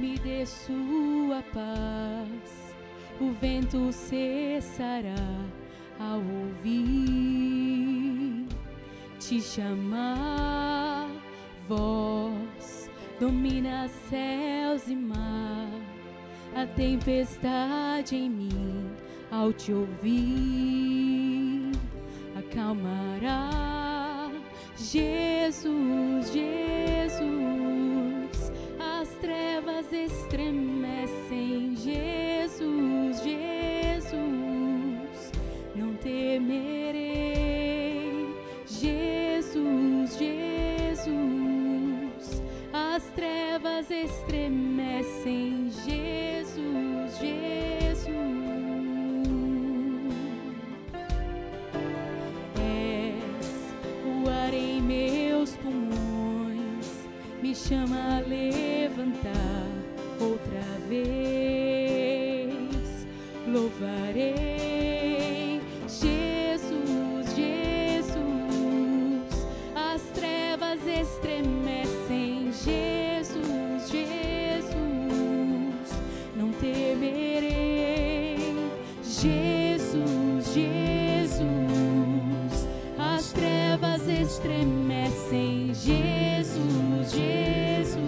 me dê sua paz, o vento cessará ao ouvir te chamar. Voz domina céus e mar, a tempestade em mim ao te ouvir acalmará. Jesus, Jesus, as trevas estremecem. Jesus, Jesus, não temerei. Jesus, Jesus, as trevas estremecem. Jesus, Jesus, és o ar em meus pulmões, me chama a levantar outra vez. Louvarei Jesus, Jesus, as trevas estremecem. Jesus, Jesus, não temerei. Jesus, Jesus, as trevas estremecem. Jesus, Jesus,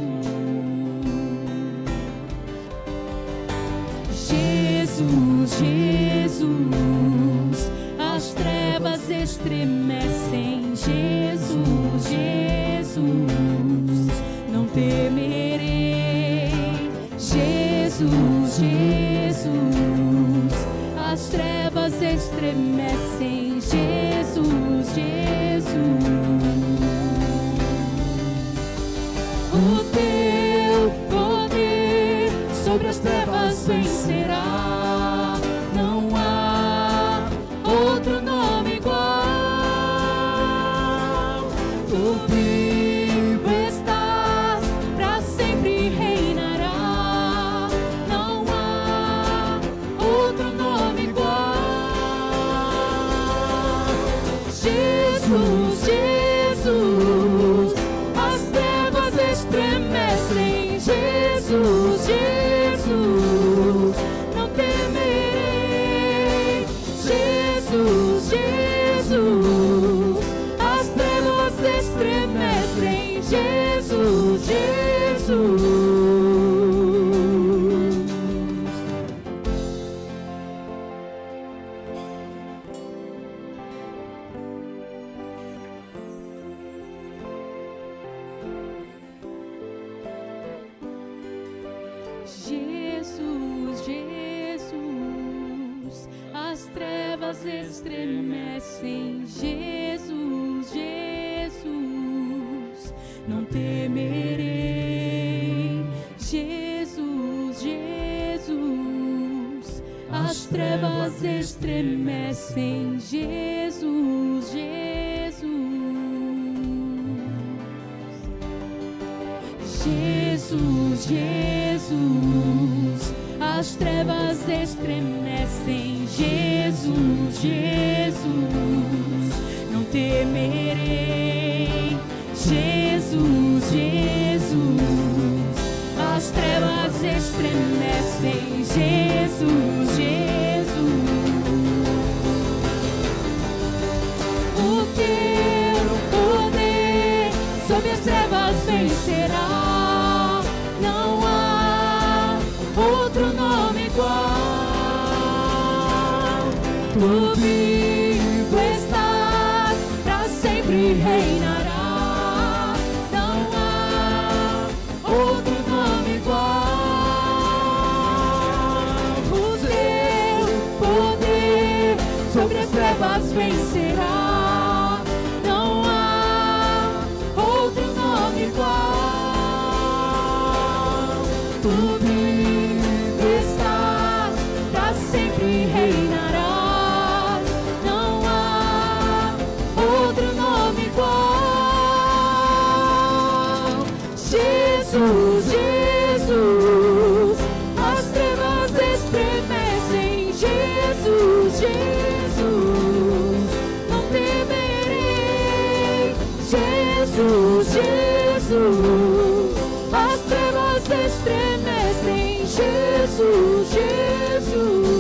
Jesus, Jesus, as trevas estremecem. Jesus, Jesus, não temerei. Jesus, Jesus, as trevas estremecem. Jesus, Jesus, o teu poder sobre as trevas vencerá. Não há outro nome igual. Tu vivo estás, pra sempre reinará. Não há outro nome igual. Jesus, Jesus, as trevas estremecem. Jesus, Jesus, não temerei. Jesus, Jesus, as trevas estremecem. Jesus, Jesus. Jesus, Jesus, as trevas estremecem. Jesus, Jesus, não temerei. Jesus, Jesus, as trevas estremecem. Jesus, Jesus, Jesus, Jesus, as trevas estremecem. Jesus, Jesus, não temerei. Jesus, Jesus, as trevas estremecem. Jesus, Jesus, o teu poder sobre as trevas vencerá. Não há outro nome igual. Tu vivo estás, pra sempre reinará. Não há outro nome igual. O teu poder sobre as trevas vencerá. Não há outro nome igual. Tu vivo estás, pra sempre reinarás. Não há outro nome igual. Jesus, Jesus, as trevas estremecem. Jesus, Jesus, não temerei. Jesus, Jesus, as trevas estremecem. Jesus, Jesus.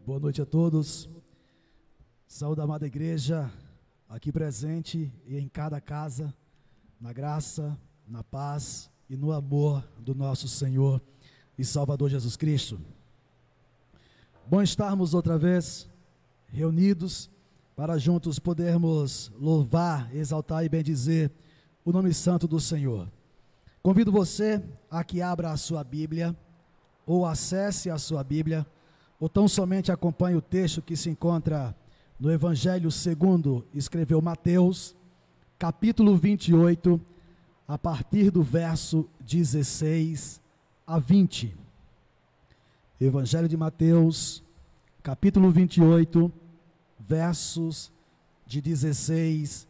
Boa noite a todos. Saúde, amada igreja, aqui presente e em cada casa, na graça, na paz e no amor do nosso Senhor e Salvador Jesus Cristo. Bom estarmos outra vez reunidos para juntos podermos louvar, exaltar e bendizer o nome santo do Senhor. Convido você a que abra a sua Bíblia ou acesse a sua Bíblia, ou tão somente acompanhe o texto que se encontra no Evangelho segundo escreveu Mateus, capítulo 28, a partir do verso 16 a 20. Evangelho de Mateus, capítulo 28, versos de 16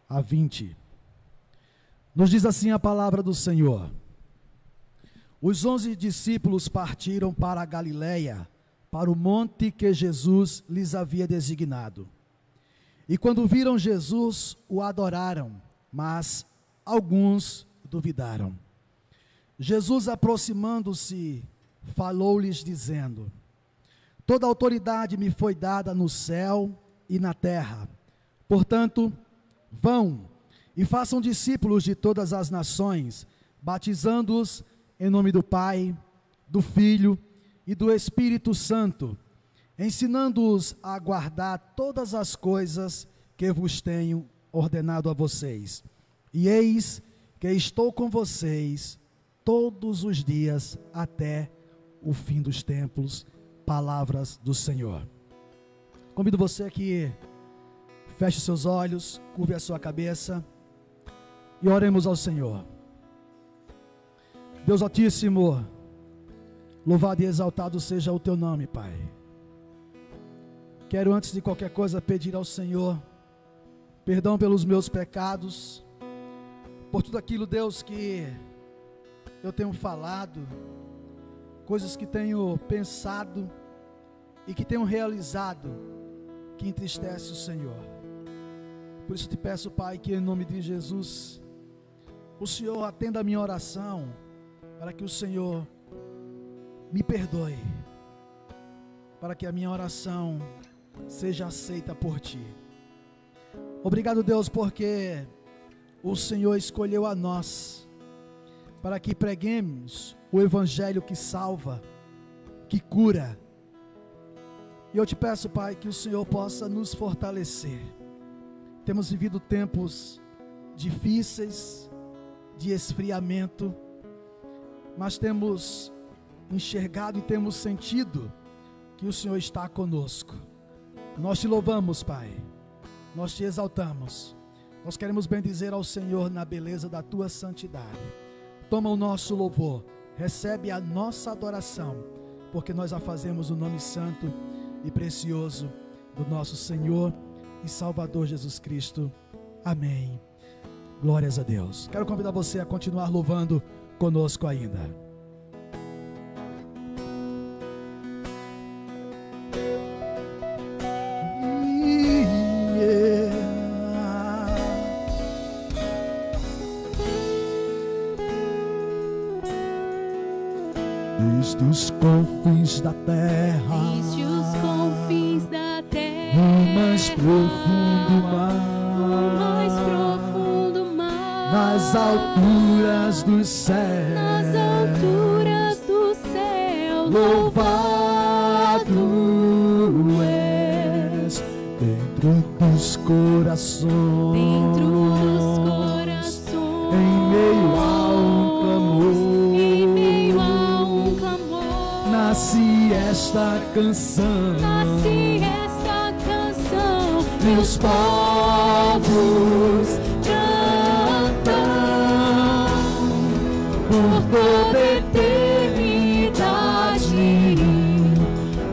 a 20. Nos diz assim a palavra do Senhor: Os 11 discípulos partiram para a Galileia, para o monte que Jesus lhes havia designado. E quando viram Jesus, o adoraram, mas alguns duvidaram. Jesus, aproximando-se, falou-lhes dizendo: Toda autoridade me foi dada no céu e na terra. Portanto, vão e façam discípulos de todas as nações, batizando-os em nome do Pai, do Filho e do Espírito Santo, ensinando-os a guardar todas as coisas que vos tenho ordenado a vocês. E eis que estou com vocês todos os dias até o fim dos tempos. Palavras do Senhor. Convido você que feche seus olhos, curve a sua cabeça e oremos ao Senhor. Deus Altíssimo, louvado e exaltado seja o teu nome, Pai. Quero, antes de qualquer coisa, pedir ao Senhor perdão pelos meus pecados, por tudo aquilo, Deus, que eu tenho falado, coisas que tenho pensado e que tenho realizado, que entristece o Senhor. Por isso te peço, Pai, que em nome de Jesus, o Senhor atenda a minha oração, para que o Senhor me perdoe, para que a minha oração seja aceita por Ti. Obrigado, Deus, porque o Senhor escolheu a nós, para que preguemos o Evangelho que salva, que cura. E eu te peço, Pai, que o Senhor possa nos fortalecer. Temos vivido tempos difíceis, de esfriamento, mas temos enxergado e temos sentido que o Senhor está conosco. Nós te louvamos, Pai, nós te exaltamos, nós queremos bendizer ao Senhor na beleza da tua santidade. Toma o nosso louvor, recebe a nossa adoração, porque nós a fazemos no nome santo e precioso do nosso Senhor e Salvador Jesus Cristo. Amém. Glórias a Deus. Quero convidar você a continuar louvando conosco ainda. Desde os confins da terra, Desde os confins da terra, o mais profundo mar, o mais profundo mar, nas alturas do céu, nas alturas do céu, louvado és dentro dos corações, dentro dos corações, em meio ao clamor, em meio a um clamor, nasce esta canção, nasce esta canção, e os povos cantam por toda eternidade.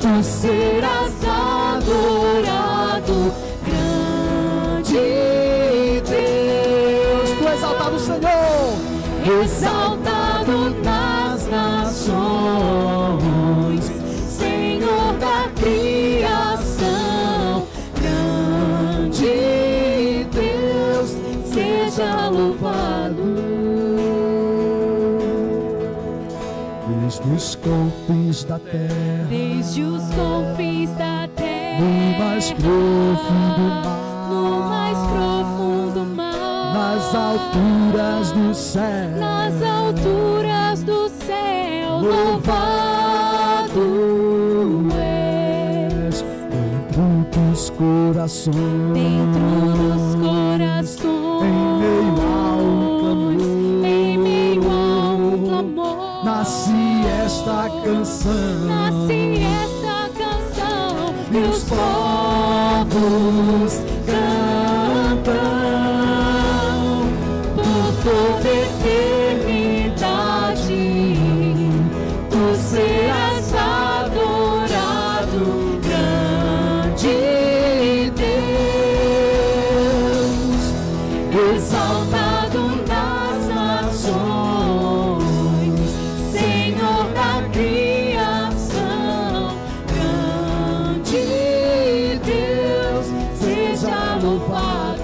Tu serás adorado, grande Deus. Tu exaltado, Senhor, exaltado nas nações, Senhor desde os confins da terra, desde os confins da terra, no mais profundo mar, no mais profundo mar, nas alturas do céu, nas alturas do céu, louvado és, dentro dos corações, dentro dos corações, em meio a um clamor, nasce esta canção, nasce esta canção, e os povos cantam por toda eternidade, tu serás adorado, grande Deus, exaltado nas nações, Senhor da criação, grande Deus, seja louvado.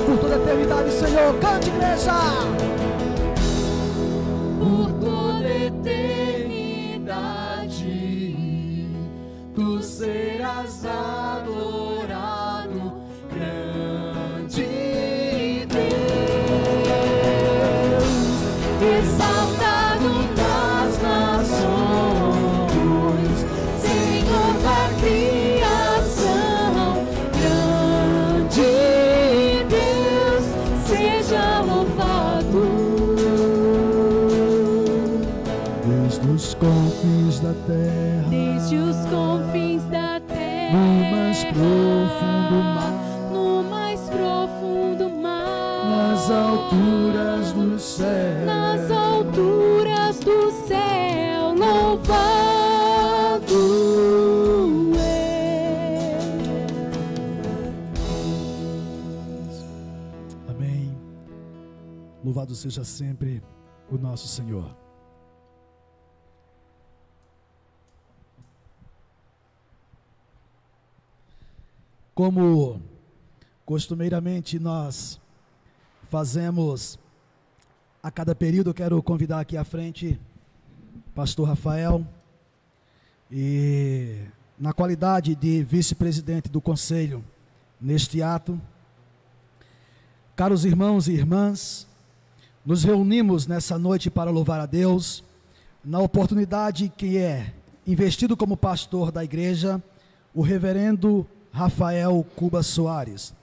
por toda a eternidade, Senhor. Cante, igreja! Por toda eternidade, tu serás adorado, grande Deus, exaltado nas nações, Senhor da criação, grande Deus, seja louvado. Desde os confins da terra, Desde os confins da terra, no mais profundo mar, no mais profundo mar, nas alturas do céu, nas alturas do céu, louvado és. amém. Louvado seja sempre o nosso Senhor. Como costumeiramente nós fazemos a cada período, eu quero convidar aqui à frente pastor Rafael, e na qualidade de vice-presidente do conselho neste ato. Caros irmãos e irmãs, nos reunimos nessa noite para louvar a Deus, na oportunidade que é investido como pastor da igreja, o reverendo Rafael Cuba Soares,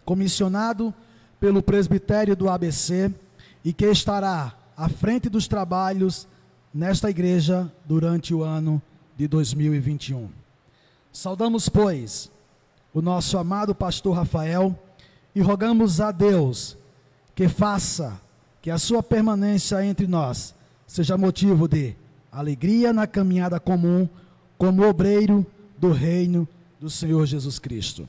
comissionado pelo presbitério do ABC e que estará à frente dos trabalhos nesta igreja durante o ano de 2021. Saudamos, pois, o nosso amado pastor Rafael e rogamos a Deus que faça que a sua permanência entre nós seja motivo de alegria na caminhada comum como obreiro do reino do Senhor Jesus Cristo.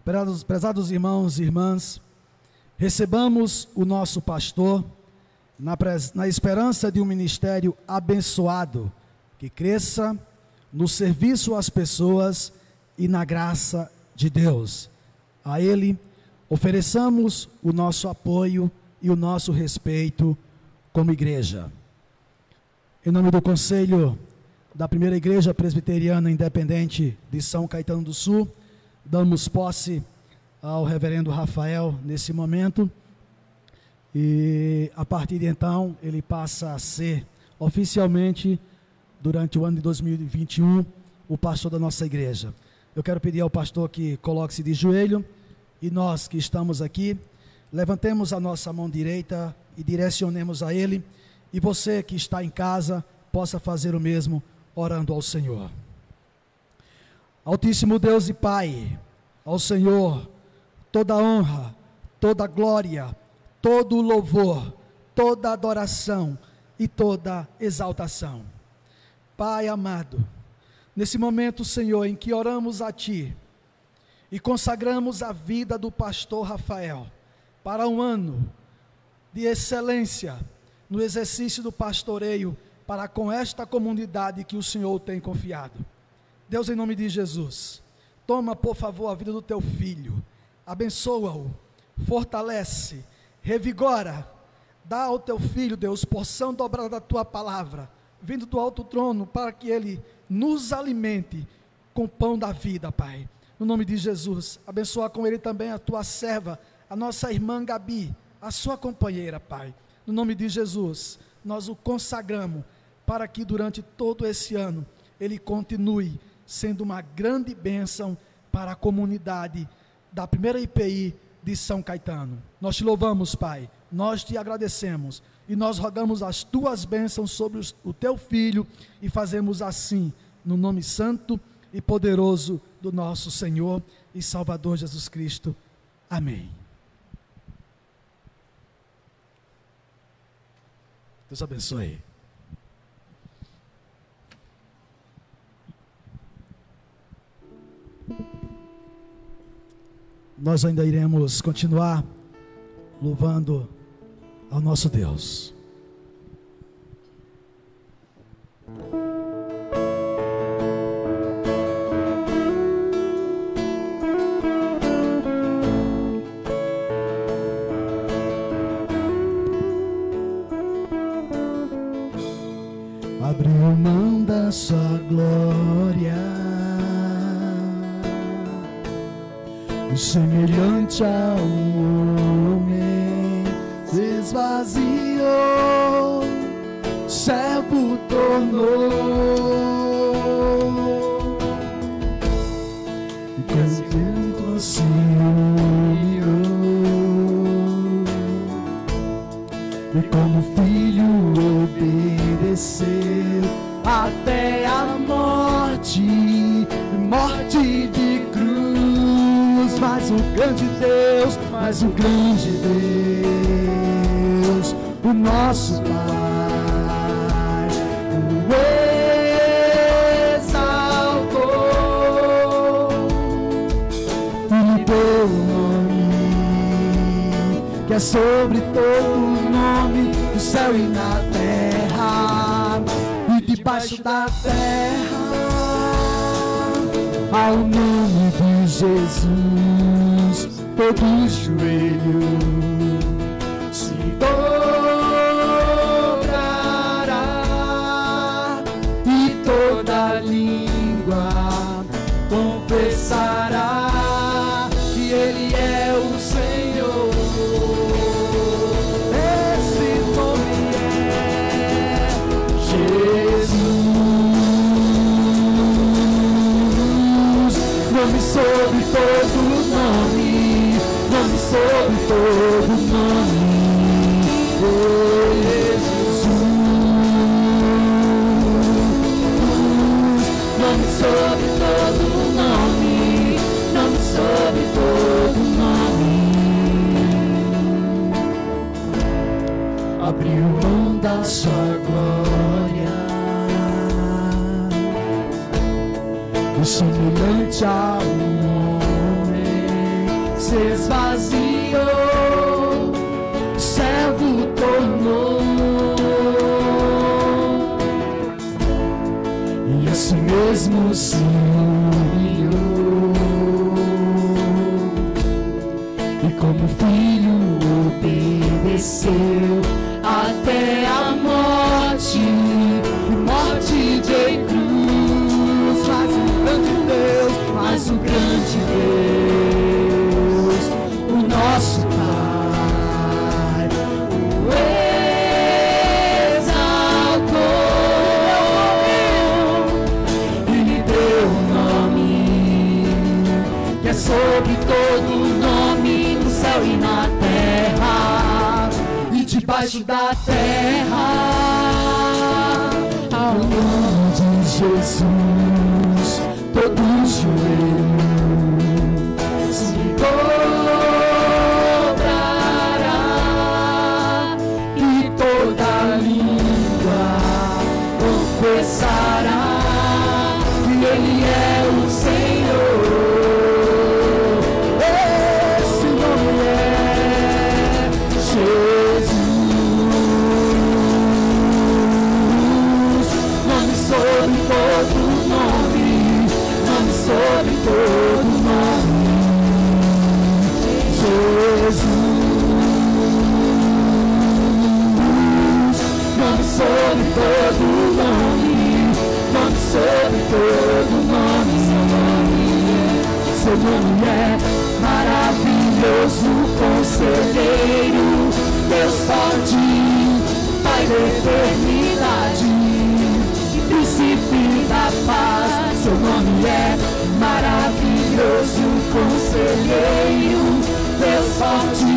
Prezados irmãos e irmãs, recebamos o nosso pastor na esperança de um ministério abençoado, que cresça no serviço às pessoas e na graça de Deus. A ele ofereçamos o nosso apoio e o nosso respeito como igreja. Em nome do Conselho da Primeira Igreja Presbiteriana Independente de São Caetano do Sul, damos posse ao reverendo Rafael nesse momento, e a partir de então ele passa a ser oficialmente, durante o ano de 2021, o pastor da nossa igreja. Eu quero pedir ao pastor que coloque-se de joelho, e nós que estamos aqui, levantemos a nossa mão direita e direcionemos a ele, e você que está em casa, possa fazer o mesmo, orando ao Senhor. Altíssimo Deus e Pai, ao Senhor toda honra, toda glória, todo louvor, toda adoração e toda exaltação. Pai amado, nesse momento, Senhor, em que oramos a Ti e consagramos a vida do pastor Rafael para um ano de excelência no exercício do pastoreio para com esta comunidade que o Senhor tem confiado. Deus, em nome de Jesus, toma, por favor, a vida do Teu filho, abençoa-o, fortalece, revigora, Dá ao teu filho, Deus, porção dobrada da tua palavra, vindo do alto trono, para que ele nos alimente com o pão da vida, Pai. No nome de Jesus, abençoa com ele também a tua serva, a nossa irmã Gabi, a sua companheira, Pai. No nome de Jesus, nós o consagramos para que durante todo esse ano ele continue sendo uma grande bênção para a comunidade da primeira IPI de São Caetano. Nós te louvamos, Pai, nós te agradecemos e nós rogamos as tuas bênçãos sobre o teu filho e fazemos assim, no nome santo e poderoso do nosso Senhor e Salvador Jesus Cristo. Amém. Deus abençoe. Nós ainda iremos continuar louvando ao nosso Deus. Abriu mão da sua glória, semelhante a um homem, se esvaziou, servo tornou, e quando se humilhou, e como filho obedeceu até a morte, morte de cruz. Mas o grande Deus, mas o grande Deus, o nosso Pai, o exaltou e lhe deu um nome que é sobre todo nome, no céu e na terra, e debaixo da terra, ao nome de Jesus, todo joelho se dobrará e toda língua confessará que Ele é o Senhor. Esse nome é Jesus, nome sobre todo nome, nome sobre todo nome, Jesus, nome sobre todo nome, nome sobre todo nome. Abriu mão da sua glória, e semelhante a um homem, se esvaziou, servo tornou, e assim mesmo se humilhou, e como filho obedeceu até a morte, morte de cruz. Mas o grande Deus, o nosso Pai, o exaltou e lhe deu um nome que é sobre todo nome, no céu e na terra e debaixo da terra, ao nome de Jesus, todo joelho se dobrará e toda língua confessará que Ele é o Senhor. Esse nome é Jesus, nome sobre todo nome, sobre todo nome, Jesus, nome é maravilhoso, conselheiro, Deus forte, Pai da eternidade e príncipe da paz. Seu nome é maravilhoso, conselheiro, Deus forte,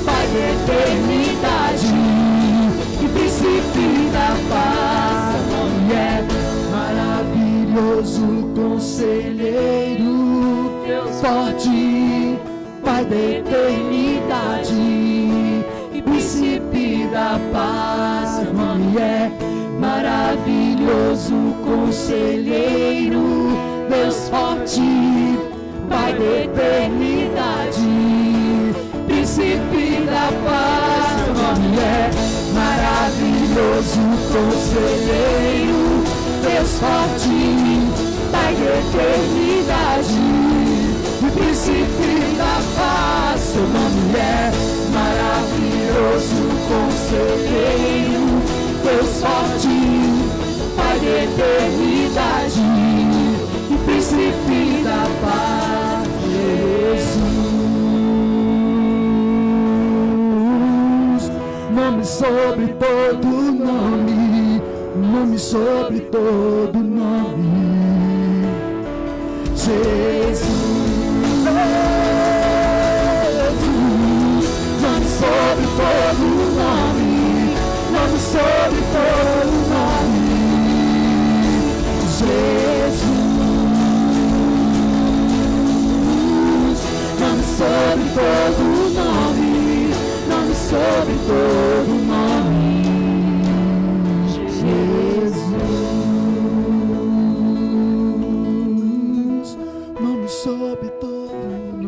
Pai da eternidade e príncipe da paz. Seu nome é maravilhoso, conselheiro, Deus forte, Pai da eternidade e príncipe da paz. Seu nome é maravilhoso, conselheiro, Deus forte, Pai da eternidade, príncipe da paz. Seu nome é maravilhoso, conselheiro, Deus forte, Pai da eternidade, príncipe da paz. Seu nome é maravilhoso, conselheiro, Deus forte, Pai da eternidade e príncipe da paz. Jesus, nome sobre todo nome, nome sobre todo nome. Jesus, nome sobre todo nome, nome sobre todo nome. Jesus, nome sobre todo nome, nome sobre todo nome. Jesus, nome sobre todo nome.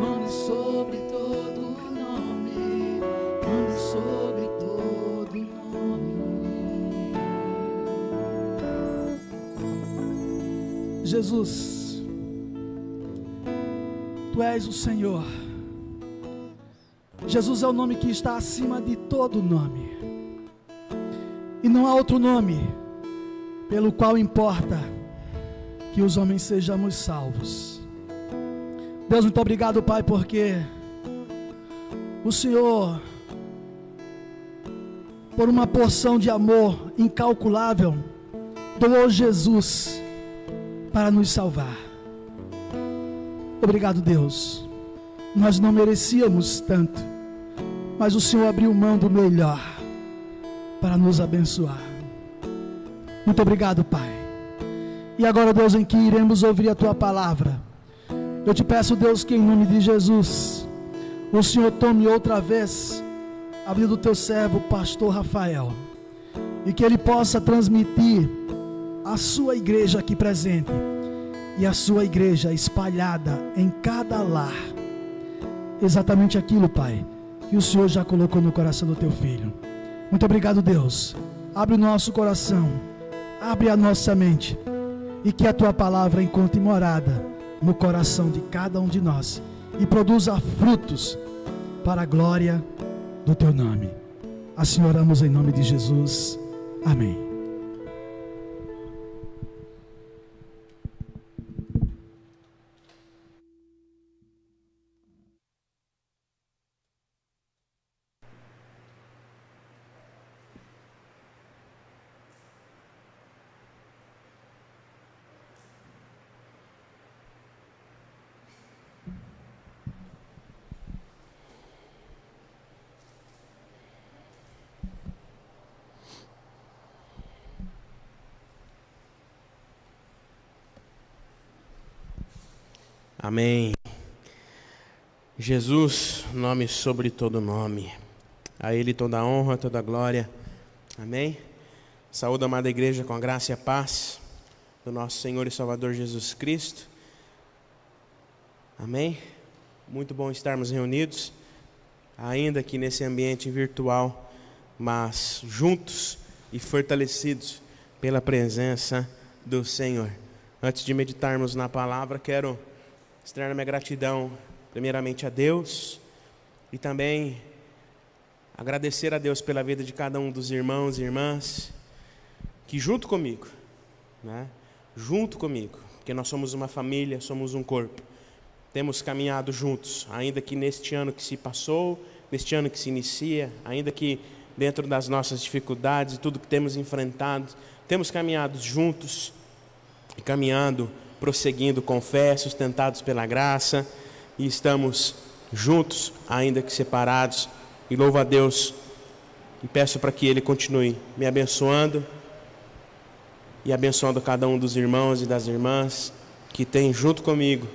Nome sobre todo nome, nome sobre todo nome. Jesus, Tu és o Senhor. Jesus é o nome que está acima de todo nome, e não há outro nome pelo qual importa que os homens sejamos salvos. Deus, muito obrigado, Pai, porque o Senhor, por uma porção de amor incalculável, doou Jesus para nos salvar. Obrigado, Deus. Nós não merecíamos tanto, mas o Senhor abriu mão do melhor para nos abençoar. Muito obrigado, Pai. E agora, Deus, em que iremos ouvir a Tua palavra, eu te peço, Deus, que em nome de Jesus, o Senhor tome outra vez a vida do Teu servo, o pastor Rafael, e que ele possa transmitir à sua igreja aqui presente e a sua igreja espalhada em cada lar exatamente aquilo, Pai, que o Senhor já colocou no coração do Teu filho. Muito obrigado, Deus. Abre o nosso coração, abre a nossa mente, e que a Tua palavra encontre morada no coração de cada um de nós e produza frutos para a glória do Teu nome. Assim oramos em nome de Jesus. Amém. Amém. Jesus, nome sobre todo nome. A Ele toda a honra, toda a glória. Amém. Saúde a amada igreja com a graça e a paz do nosso Senhor e Salvador Jesus Cristo. Amém. Muito bom estarmos reunidos, ainda que nesse ambiente virtual, mas juntos e fortalecidos pela presença do Senhor. Antes de meditarmos na palavra, quero externar minha gratidão, primeiramente a Deus, e também agradecer a Deus pela vida de cada um dos irmãos e irmãs que junto comigo, né? Junto comigo, porque nós somos uma família, somos um corpo, temos caminhado juntos, ainda que neste ano que se passou, neste ano que se inicia, ainda que dentro das nossas dificuldades e tudo que temos enfrentado, temos caminhado juntos e caminhando, prosseguindo com fé, sustentados pela graça, e estamos juntos, ainda que separados, e louvo a Deus e peço para que Ele continue me abençoando e abençoando cada um dos irmãos e das irmãs que tem junto comigo,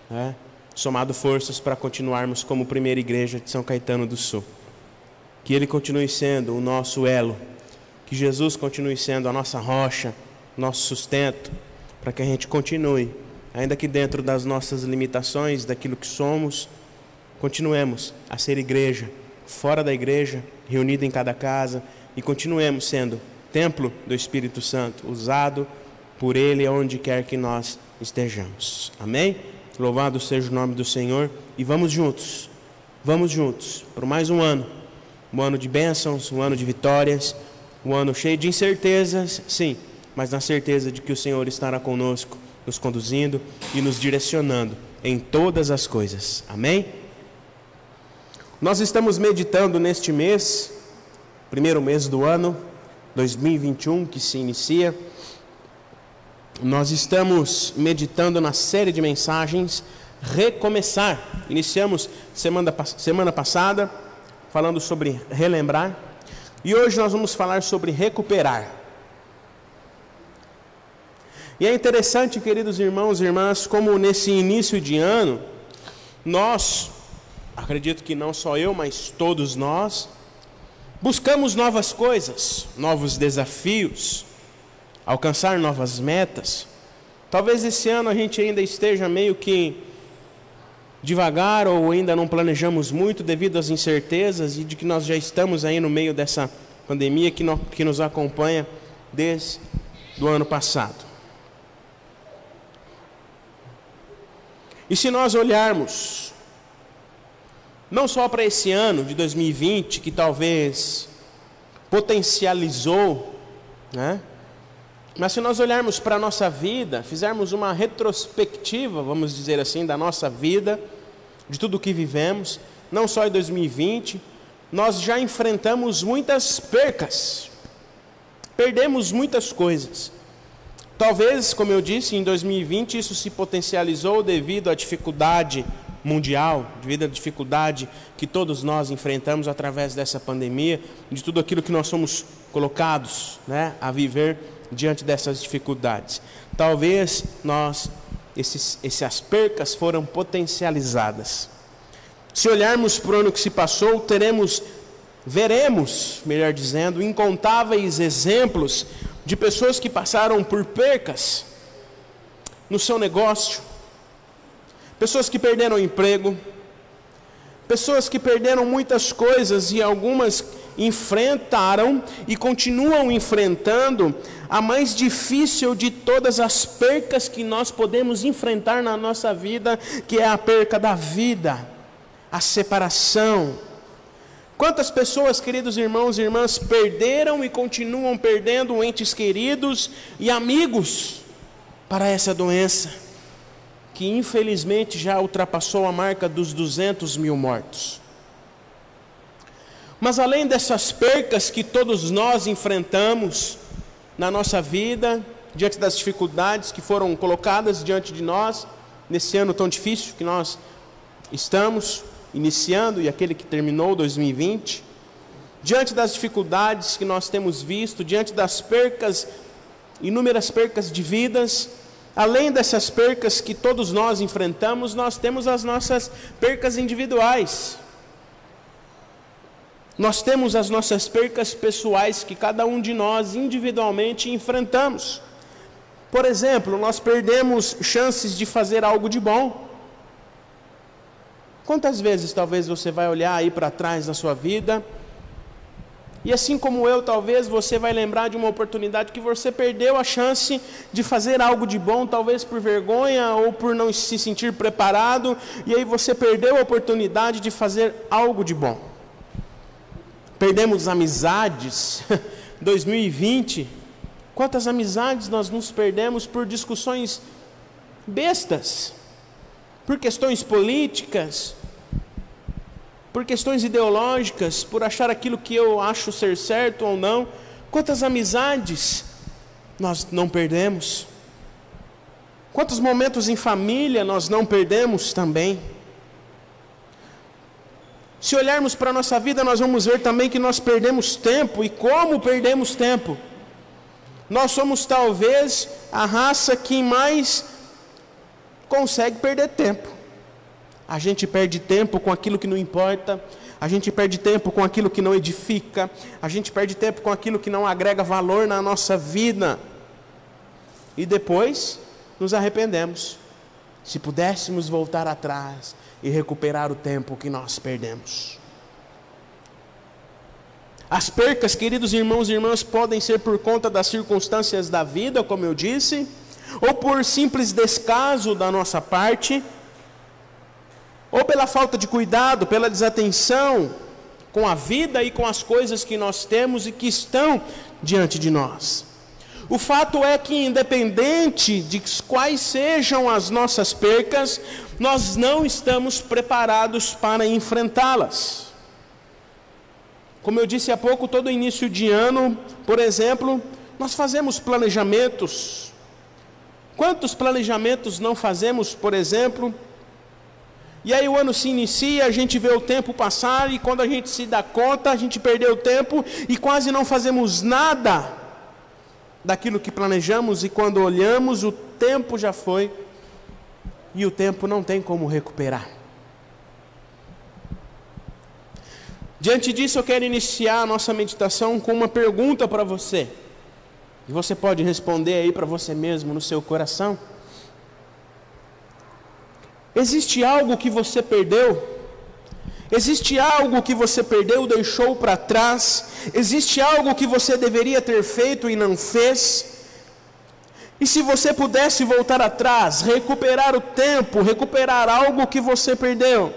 né, somado forças para continuarmos como primeira igreja de São Caetano do Sul. Que Ele continue sendo o nosso elo, que Jesus continue sendo a nossa rocha, nosso sustento, para que a gente continue, ainda que dentro das nossas limitações, daquilo que somos, continuemos a ser igreja, fora da igreja, reunida em cada casa, e continuemos sendo templo do Espírito Santo, usado por Ele onde quer que nós estejamos. Amém? Louvado seja o nome do Senhor, e vamos juntos por mais um ano de bênçãos, um ano de vitórias, um ano cheio de incertezas, sim, mas na certeza de que o Senhor estará conosco, nos conduzindo e nos direcionando em todas as coisas. Amém? Nós estamos meditando neste mês, primeiro mês do ano 2021 que se inicia. Nós estamos meditando na série de mensagens Recomeçar. Iniciamos semana passada falando sobre relembrar, e hoje nós vamos falar sobre recuperar. E é interessante, queridos irmãos e irmãs, como nesse início de ano, nós, acredito que não só eu, mas todos nós, buscamos novas coisas, novos desafios, alcançar novas metas. Talvez esse ano a gente ainda esteja meio que devagar, ou ainda não planejamos muito devido às incertezas e de que nós já estamos aí no meio dessa pandemia que nos acompanha desde o ano passado. E se nós olharmos não só para esse ano de 2020, que talvez potencializou, né? Mas se nós olharmos para a nossa vida, fizermos uma retrospectiva, vamos dizer assim, da nossa vida, de tudo o que vivemos, não só em 2020, nós já enfrentamos muitas percas, perdemos muitas coisas. Talvez, como eu disse, em 2020 isso se potencializou devido à dificuldade mundial, devido à dificuldade que todos nós enfrentamos através dessa pandemia, de tudo aquilo que nós somos colocados, né, a viver diante dessas dificuldades. Talvez essas percas foram potencializadas. Se olharmos para o ano que se passou, veremos, melhor dizendo, incontáveis exemplos de pessoas que passaram por percas no seu negócio, pessoas que perderam o emprego, pessoas que perderam muitas coisas, e algumas enfrentaram e continuam enfrentando a mais difícil de todas as percas que nós podemos enfrentar na nossa vida, que é a perca da vida, a separação. Quantas pessoas, queridos irmãos e irmãs, perderam e continuam perdendo entes queridos e amigos para essa doença, que infelizmente já ultrapassou a marca dos 200 mil mortos. Mas além dessas percas que todos nós enfrentamos na nossa vida, diante das dificuldades que foram colocadas diante de nós, nesse ano tão difícil que nós estamos iniciando e aquele que terminou 2020, diante das dificuldades que nós temos visto, diante das percas, inúmeras percas de vidas, além dessas percas que todos nós enfrentamos, nós temos as nossas percas individuais. Nós temos as nossas percas pessoais que cada um de nós individualmente enfrentamos. Por exemplo, nós perdemos chances de fazer algo de bom. Quantas vezes talvez você vai olhar aí para trás na sua vida E assim como eu, talvez você vai lembrar de uma oportunidade que você perdeu a chance de fazer algo de bom, talvez por vergonha ou por não se sentir preparado, e aí você perdeu a oportunidade de fazer algo de bom. Perdemos amizades. 2020, quantas amizades nós nos perdemos por discussões bestas, por questões políticas, por questões ideológicas, por achar aquilo que eu acho ser certo ou não. Quantas amizades nós não perdemos? Quantos momentos em família nós não perdemos também? Se olharmos para a nossa vida, nós vamos ver também que nós perdemos tempo. E como perdemos tempo? Nós somos talvez a raça que mais consegue perder tempo. A gente perde tempo com aquilo que não importa, a gente perde tempo com aquilo que não edifica, a gente perde tempo com aquilo que não agrega valor na nossa vida. E depois nos arrependemos. Se pudéssemos voltar atrás e recuperar o tempo que nós perdemos. As percas, queridos irmãos e irmãs, podem ser por conta das circunstâncias da vida, como eu disse, ou por simples descaso da nossa parte, ou pela falta de cuidado, pela desatenção com a vida e com as coisas que nós temos e que estão diante de nós. O fato é que, independente de quais sejam as nossas percas, nós não estamos preparados para enfrentá-las. Como eu disse há pouco, todo início de ano, por exemplo, nós fazemos planejamentos. Quantos planejamentos não fazemos, por exemplo? E aí o ano se inicia, a gente vê o tempo passar, e quando a gente se dá conta, a gente perdeu o tempo e quase não fazemos nada daquilo que planejamos, e quando olhamos, o tempo já foi, e o tempo não tem como recuperar. Diante disso, eu quero iniciar a nossa meditação com uma pergunta para você, e você pode responder aí para você mesmo no seu coração. Existe algo que você perdeu? Existe algo que você perdeu, deixou para trás? Existe algo que você deveria ter feito e não fez? E se você pudesse voltar atrás, recuperar o tempo, recuperar algo que você perdeu?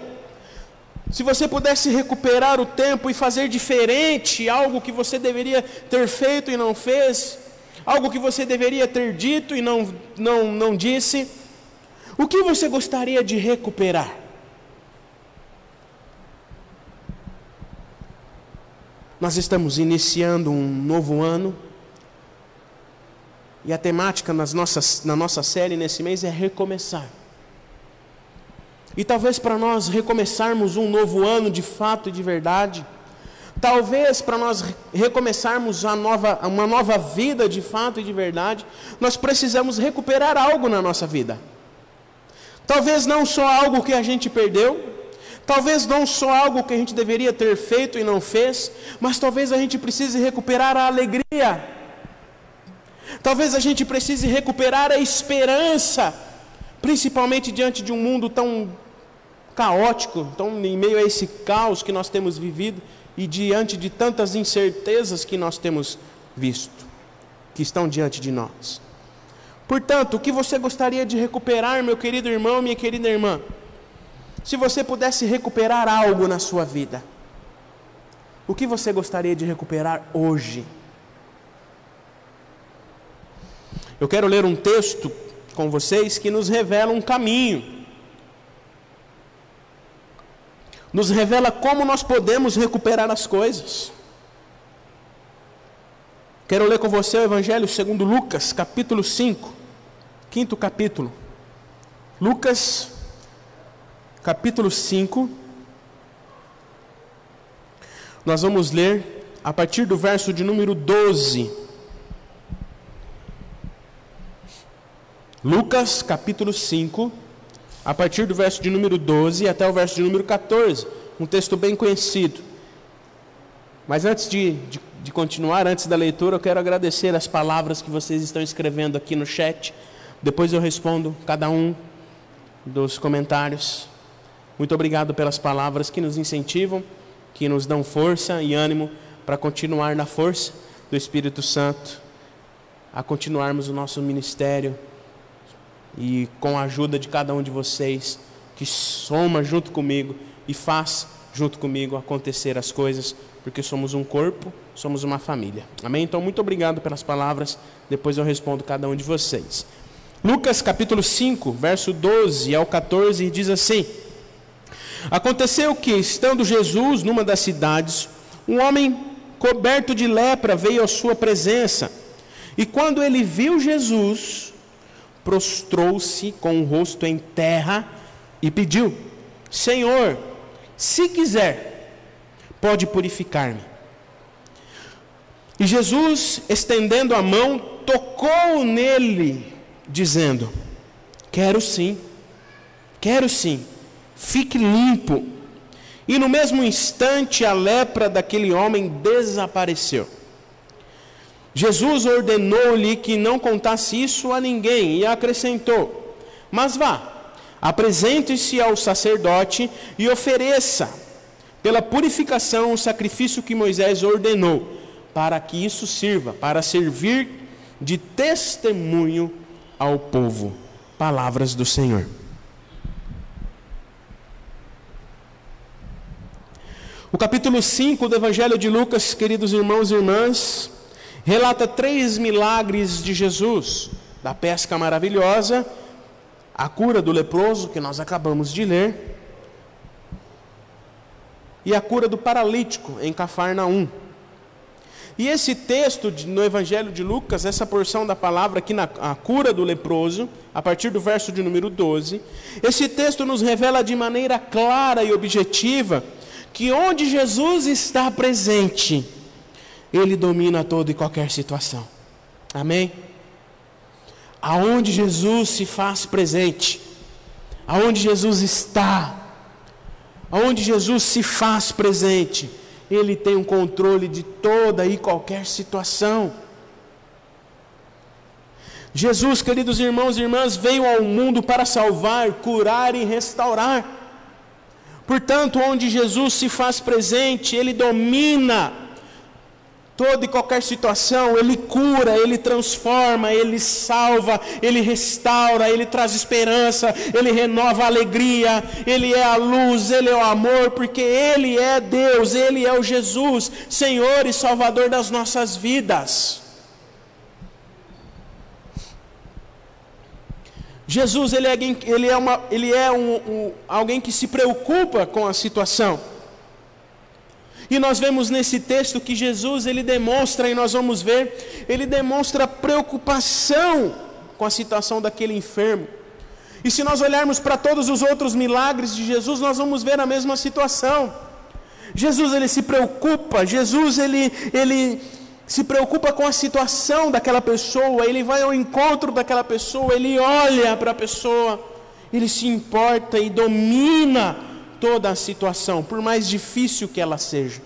Se você pudesse recuperar o tempo e fazer diferente algo que você deveria ter feito e não fez? Algo que você deveria ter dito e não disse? O que você gostaria de recuperar? Nós estamos iniciando um novo ano, e a temática na nossa série nesse mês é recomeçar. E talvez para nós recomeçarmos um novo ano de fato e de verdade, talvez para nós recomeçarmos uma nova vida de fato e de verdade, nós precisamos recuperar algo na nossa vida. Talvez não só algo que a gente perdeu, talvez não só algo que a gente deveria ter feito e não fez, mas talvez a gente precise recuperar a alegria. Talvez a gente precise recuperar a esperança, principalmente diante de um mundo tão caótico, tão em meio a esse caos que nós temos vivido e diante de tantas incertezas que nós temos visto, que estão diante de nós. Portanto, o que você gostaria de recuperar, meu querido irmão, minha querida irmã? Se você pudesse recuperar algo na sua vida, o que você gostaria de recuperar hoje? Eu quero ler um texto com vocês que nos revela um caminho. Nos revela como nós podemos recuperar as coisas. Quero ler com você o Evangelho segundo Lucas, capítulo 5, 5º capítulo. Lucas, capítulo 5. Nós vamos ler a partir do verso de número 12. Lucas, capítulo 5, a partir do verso de número 12 até o verso de número 14. Um texto bem conhecido. Mas antes de continuar, antes da leitura, eu quero agradecer as palavras que vocês estão escrevendo aqui no chat. Depois eu respondo cada um dos comentários. Muito obrigado pelas palavras que nos incentivam, que nos dão força e ânimo para continuar na força do Espírito Santo, a continuarmos o nosso ministério, e com a ajuda de cada um de vocês, que soma junto comigo e faz junto comigo acontecer as coisas, porque somos um corpo, somos uma família. Amém? Então, muito obrigado pelas palavras, depois eu respondo cada um de vocês. Lucas capítulo 5, verso 12 ao 14, diz assim: aconteceu que, estando Jesus numa das cidades, um homem coberto de lepra veio à sua presença, e quando ele viu Jesus, prostrou-se com o rosto em terra e pediu: Senhor, se quiser, pode purificar-me. E Jesus, estendendo a mão, tocou nele, dizendo: quero sim, fique limpo. E no mesmo instante a lepra daquele homem desapareceu. Jesus ordenou-lhe que não contasse isso a ninguém e acrescentou: mas vá, apresente-se ao sacerdote e ofereça pela purificação o sacrifício que Moisés ordenou, para que isso sirva para servir de testemunho ao povo. Palavras do Senhor. O capítulo 5 do Evangelho de Lucas, queridos irmãos e irmãs, relata 3 milagres de Jesus: da pesca maravilhosa, a cura do leproso, que nós acabamos de ler, e a cura do paralítico em Cafarnaum. E esse texto no Evangelho de Lucas, essa porção da palavra aqui, a cura do leproso, a partir do verso de número 12, esse texto nos revela de maneira clara e objetiva que onde Jesus está presente, Ele domina toda e qualquer situação. Amém? Aonde Jesus se faz presente, aonde Jesus está, aonde Jesus se faz presente, Ele tem um controle de toda e qualquer situação. Jesus, queridos irmãos e irmãs, veio ao mundo para salvar, curar e restaurar. Portanto, onde Jesus se faz presente, Ele domina toda e qualquer situação. Ele cura, Ele transforma, Ele salva, Ele restaura, Ele traz esperança, Ele renova a alegria, Ele é a luz, Ele é o amor, porque Ele é Deus, Ele é o Jesus, Senhor e Salvador das nossas vidas. Jesus, ele é alguém que se preocupa com a situação. E nós vemos nesse texto que Jesus, ele demonstra, e nós vamos ver, ele demonstra preocupação com a situação daquele enfermo. E se nós olharmos para todos os outros milagres de Jesus, nós vamos ver a mesma situação. Jesus, ele se preocupa, Jesus, ele se preocupa com a situação daquela pessoa, ele vai ao encontro daquela pessoa, ele olha para a pessoa, ele se importa e domina toda a situação, por mais difícil que ela seja.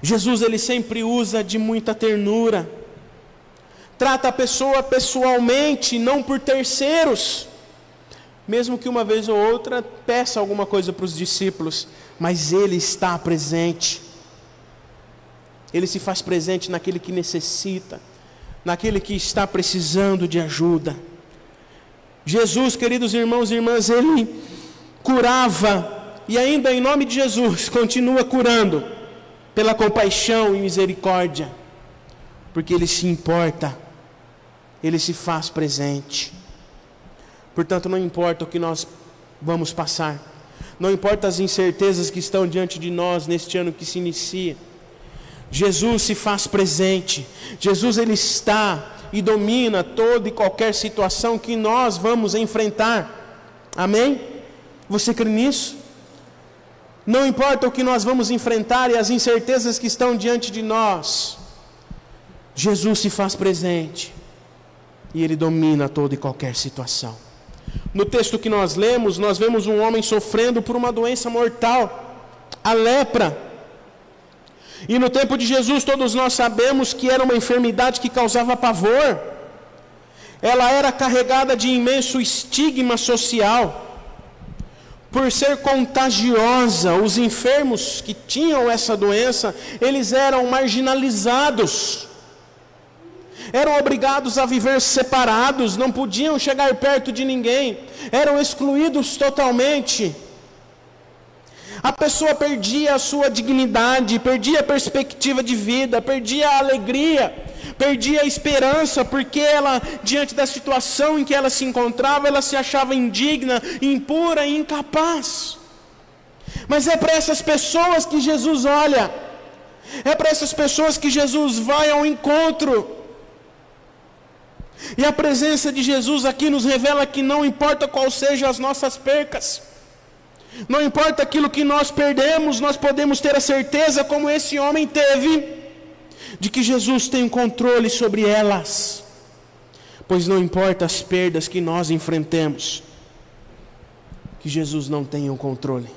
Jesus, ele sempre usa de muita ternura, trata a pessoa pessoalmente, não por terceiros, mesmo que uma vez ou outra peça alguma coisa para os discípulos, mas ele está presente. Ele se faz presente naquele que necessita, naquele que está precisando de ajuda. Jesus, queridos irmãos e irmãs, ele curava, e ainda em nome de Jesus, continua curando, pela compaixão e misericórdia, porque Ele se importa, Ele se faz presente. Portanto, não importa o que nós vamos passar, não importa as incertezas que estão diante de nós neste ano que se inicia, Jesus se faz presente. Jesus, ele está e domina toda e qualquer situação que nós vamos enfrentar. Amém? Você crê nisso? Não importa o que nós vamos enfrentar e as incertezas que estão diante de nós, Jesus se faz presente e ele domina toda e qualquer situação. No texto que nós lemos, nós vemos um homem sofrendo por uma doença mortal, a lepra. E no tempo de Jesus, todos nós sabemos que era uma enfermidade que causava pavor. Ela era carregada de imenso estigma social. por ser contagiosa. Os enfermos que tinham essa doença, eles eram marginalizados, eram obrigados a viver separados, não podiam chegar perto de ninguém, eram excluídos totalmente. A pessoa perdia a sua dignidade, perdia a perspectiva de vida, perdia a alegria, perdia a esperança, porque ela, diante da situação em que ela se encontrava, ela se achava indigna, impura e incapaz. Mas é para essas pessoas que Jesus olha, é para essas pessoas que Jesus vai ao encontro. E a presença de Jesus aqui nos revela que não importa qual sejam as nossas percas, não importa aquilo que nós perdemos, nós podemos ter a certeza, como esse homem teve, de que Jesus tem controle sobre elas. Pois não importa as perdas que nós enfrentemos, que Jesus não tenha o controle,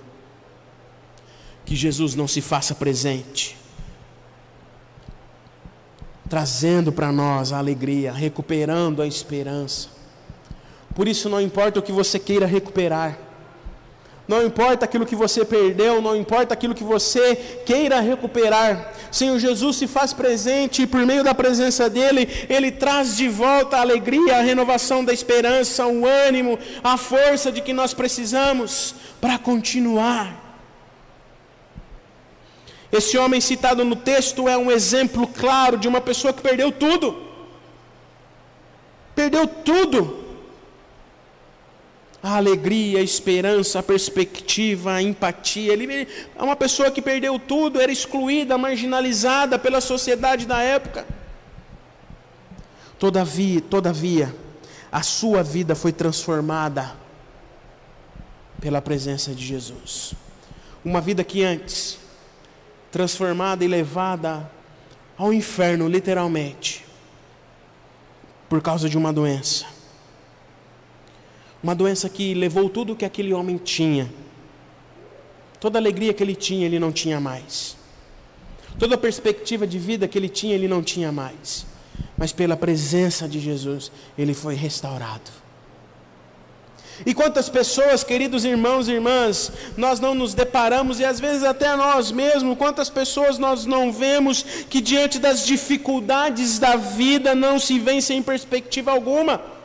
que Jesus não se faça presente, trazendo para nós a alegria, recuperando a esperança. Por isso não importa o que você queira recuperar, não importa aquilo que você perdeu, não importa aquilo que você queira recuperar, Senhor Jesus se faz presente, e por meio da presença dEle, Ele traz de volta a alegria, a renovação da esperança, o ânimo, a força de que nós precisamos para continuar. Esse homem citado no texto é um exemplo claro de uma pessoa que perdeu tudo. Perdeu tudo. A alegria, a esperança, a perspectiva, a empatia. Ele é uma pessoa que perdeu tudo, era excluída, marginalizada pela sociedade da época. Todavia, a sua vida foi transformada pela presença de Jesus. Uma vida que antes, transformada e levada ao inferno, literalmente, por causa de uma doença. Uma doença que levou tudo o que aquele homem tinha. Toda a alegria que ele tinha, ele não tinha mais. Toda a perspectiva de vida que ele tinha, ele não tinha mais. Mas pela presença de Jesus, ele foi restaurado. E quantas pessoas, queridos irmãos e irmãs, nós não nos deparamos, e às vezes até nós mesmos, quantas pessoas nós não vemos que diante das dificuldades da vida não se vencem em perspectiva alguma.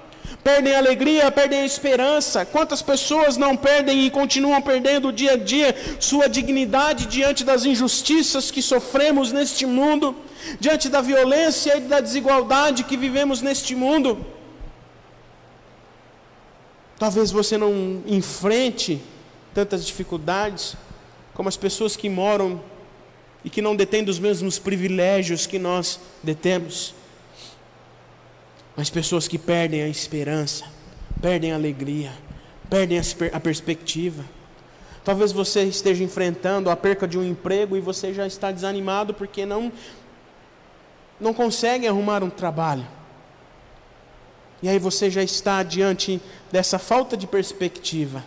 Perdem a alegria, perdem a esperança. Quantas pessoas não perdem e continuam perdendo dia a dia sua dignidade diante das injustiças que sofremos neste mundo, diante da violência e da desigualdade que vivemos neste mundo. Talvez você não enfrente tantas dificuldades como as pessoas que moram e que não detêm dos mesmos privilégios que nós detemos. Mas pessoas que perdem a esperança, perdem a alegria, perdem a perspectiva. Talvez você esteja enfrentando a perca de um emprego e você já está desanimado porque não consegue arrumar um trabalho. E aí você já está diante dessa falta de perspectiva.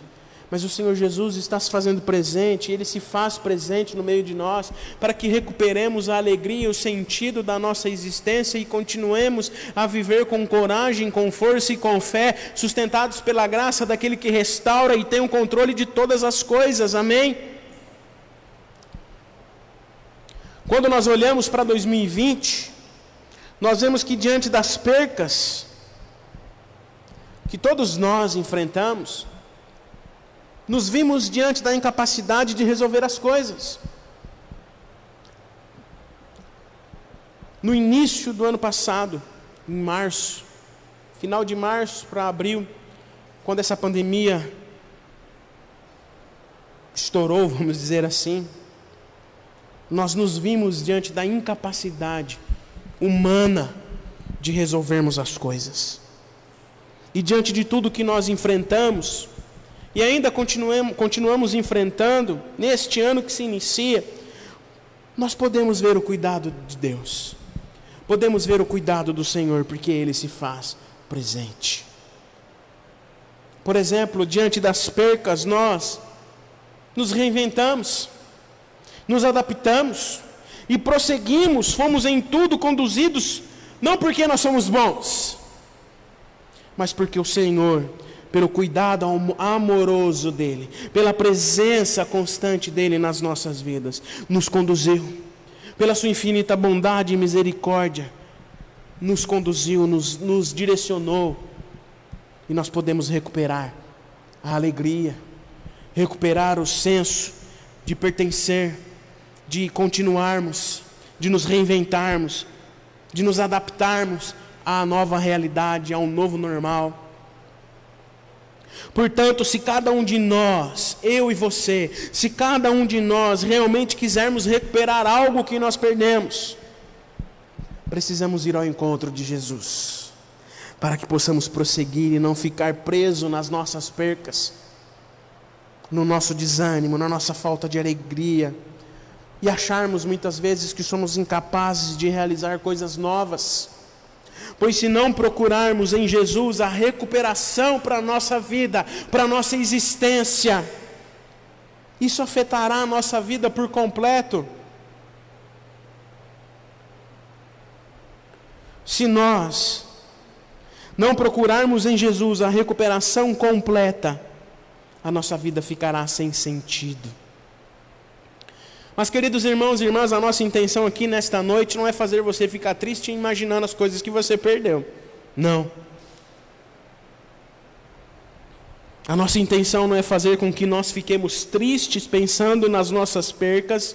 Mas o Senhor Jesus está se fazendo presente, Ele se faz presente no meio de nós, para que recuperemos a alegria, o sentido da nossa existência e continuemos a viver com coragem, com força e com fé, sustentados pela graça daquele que restaura e tem o controle de todas as coisas, amém? Quando nós olhamos para 2020, nós vemos que diante das percas que todos nós enfrentamos, nos vimos diante da incapacidade de resolver as coisas. No início do ano passado, em março, final de março para abril, quando essa pandemia estourou, vamos dizer assim, nós nos vimos diante da incapacidade humana de resolvermos as coisas. E diante de tudo que nós enfrentamos, e ainda continuamos enfrentando, neste ano que se inicia, nós podemos ver o cuidado de Deus. Podemos ver o cuidado do Senhor, porque Ele se faz presente. Por exemplo, diante das percas, nós nos reinventamos, nos adaptamos e prosseguimos, fomos em tudo conduzidos, não porque nós somos bons, mas porque o Senhor, pelo cuidado amoroso dEle, pela presença constante dEle nas nossas vidas. Nos conduziu, pela sua infinita bondade e misericórdia, nos conduziu, nos direcionou, e nós podemos recuperar a alegria, recuperar o senso de pertencer, de continuarmos, de nos reinventarmos, de nos adaptarmos à nova realidade, a um novo normal. Portanto, se cada um de nós, eu e você, se cada um de nós realmente quisermos recuperar algo que nós perdemos, precisamos ir ao encontro de Jesus, para que possamos prosseguir e não ficar preso nas nossas percas, no nosso desânimo, na nossa falta de alegria, e acharmos muitas vezes que somos incapazes de realizar coisas novas. Pois se não procurarmos em Jesus a recuperação para a nossa vida, para a nossa existência, isso afetará a nossa vida por completo. Se nós não procurarmos em Jesus a recuperação completa, a nossa vida ficará sem sentido. Mas, queridos irmãos e irmãs, a nossa intenção aqui nesta noite não é fazer você ficar triste imaginando as coisas que você perdeu. Não. A nossa intenção não é fazer com que nós fiquemos tristes pensando nas nossas percas,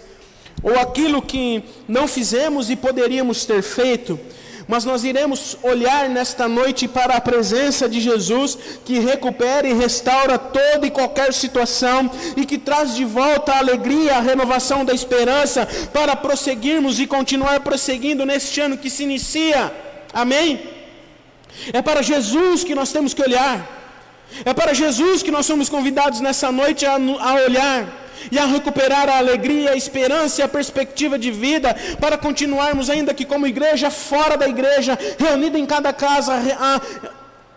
ou aquilo que não fizemos e poderíamos ter feito, mas nós iremos olhar nesta noite para a presença de Jesus, que recupera e restaura toda e qualquer situação, e que traz de volta a alegria, a renovação da esperança, para prosseguirmos e continuar prosseguindo neste ano que se inicia. Amém? É para Jesus que nós temos que olhar, é para Jesus que nós somos convidados nessa noite a olhar, e a recuperar a alegria, a esperança e a perspectiva de vida, para continuarmos ainda que como igreja, fora da igreja, reunida em cada casa, a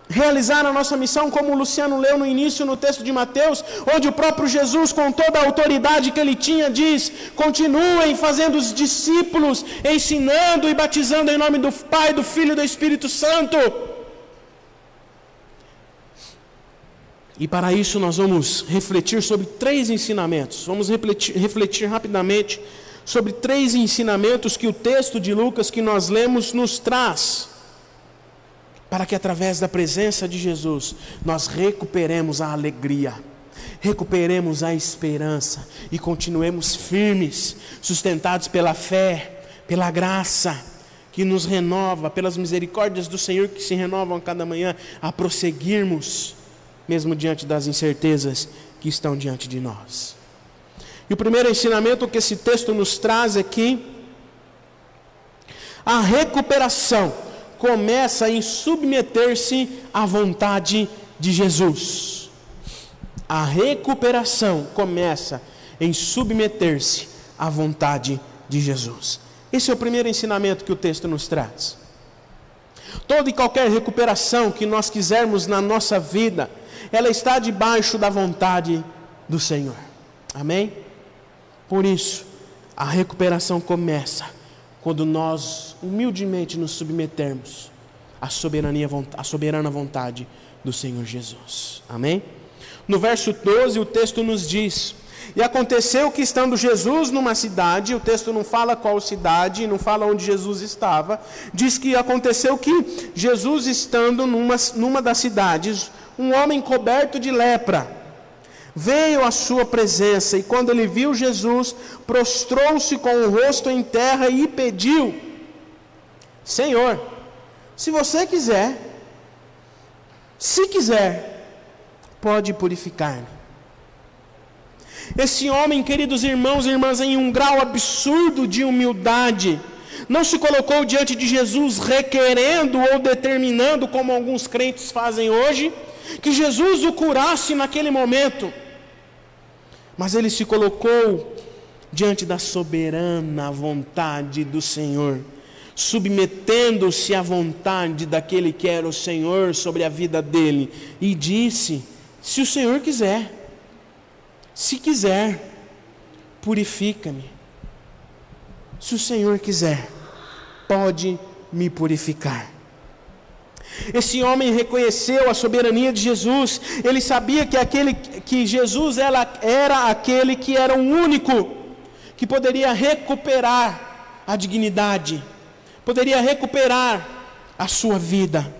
realizar a nossa missão, como o Luciano leu no início no texto de Mateus, onde o próprio Jesus, com toda a autoridade que ele tinha, diz: continuem fazendo os discípulos, ensinando e batizando em nome do Pai, do Filho e do Espírito Santo. E para isso nós vamos refletir sobre 3 ensinamentos. Vamos refletir rapidamente sobre 3 ensinamentos que o texto de Lucas que nós lemos nos traz, para que através da presença de Jesus nós recuperemos a alegria, recuperemos a esperança e continuemos firmes, sustentados pela fé, pela graça que nos renova, pelas misericórdias do Senhor que se renovam a cada manhã, a prosseguirmos mesmo diante das incertezas que estão diante de nós. E o primeiro ensinamento que esse texto nos traz é que a recuperação começa em submeter-se à vontade de Jesus. A recuperação começa em submeter-se à vontade de Jesus. Esse é o primeiro ensinamento que o texto nos traz. Toda e qualquer recuperação que nós quisermos na nossa vida, ela está debaixo da vontade do Senhor. Amém? Por isso, a recuperação começa quando nós humildemente nos submetermos à soberana vontade do Senhor Jesus. Amém? No verso 12, o texto nos diz: e aconteceu que, estando Jesus numa cidade, o texto não fala qual cidade, não fala onde Jesus estava, diz que aconteceu que Jesus, estando numa das cidades, um homem coberto de lepra veio à sua presença, e quando ele viu Jesus, prostrou-se com o rosto em terra e pediu: Senhor, se você quiser, se quiser, pode purificar-me. Esse homem, queridos irmãos e irmãs, em um grau absurdo de humildade, não se colocou diante de Jesus requerendo ou determinando, como alguns crentes fazem hoje, que Jesus o curasse naquele momento, mas ele se colocou diante da soberana vontade do Senhor, submetendo-se à vontade daquele que era o Senhor sobre a vida dele, e disse: se o Senhor quiser, se quiser, purifica-me. Se o Senhor quiser, pode me purificar. Esse homem reconheceu a soberania de Jesus. Ele sabia que Jesus era aquele que era o único que poderia recuperar a dignidade, poderia recuperar a sua vida.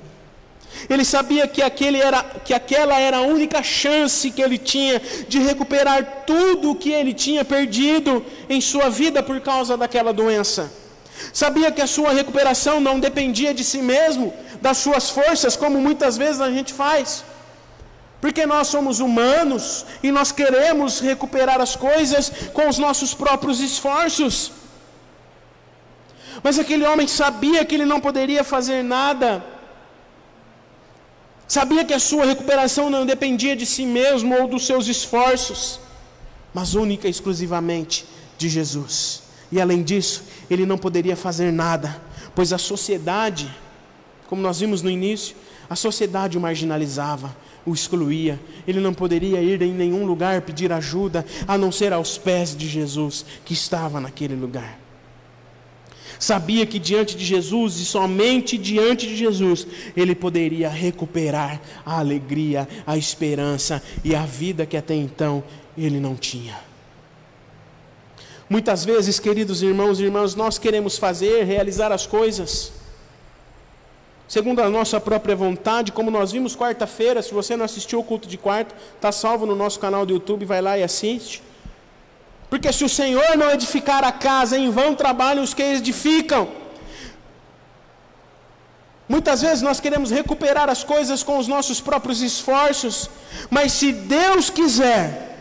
Ele sabia que aquela era a única chance que ele tinha de recuperar tudo o que ele tinha perdido em sua vida por causa daquela doença. Sabia que a sua recuperação não dependia de si mesmo, das suas forças, como muitas vezes a gente faz. Porque nós somos humanos e nós queremos recuperar as coisas com os nossos próprios esforços. Mas aquele homem sabia que ele não poderia fazer nada. Sabia que a sua recuperação não dependia de si mesmo ou dos seus esforços, mas única e exclusivamente de Jesus. E além disso, ele não poderia fazer nada, pois a sociedade, como nós vimos no início, a sociedade o marginalizava, o excluía. Ele não poderia ir em nenhum lugar pedir ajuda, a não ser aos pés de Jesus, que estava naquele lugar. Sabia que diante de Jesus, e somente diante de Jesus, ele poderia recuperar a alegria, a esperança e a vida que até então ele não tinha. Muitas vezes, queridos irmãos e irmãs, nós queremos realizar as coisas segundo a nossa própria vontade, como nós vimos quarta-feira. Se você não assistiu o culto de quarta, está salvo no nosso canal do YouTube, vai lá e assiste. Porque se o Senhor não edificar a casa, em vão trabalham os que edificam. Muitas vezes nós queremos recuperar as coisas com os nossos próprios esforços, mas se Deus quiser,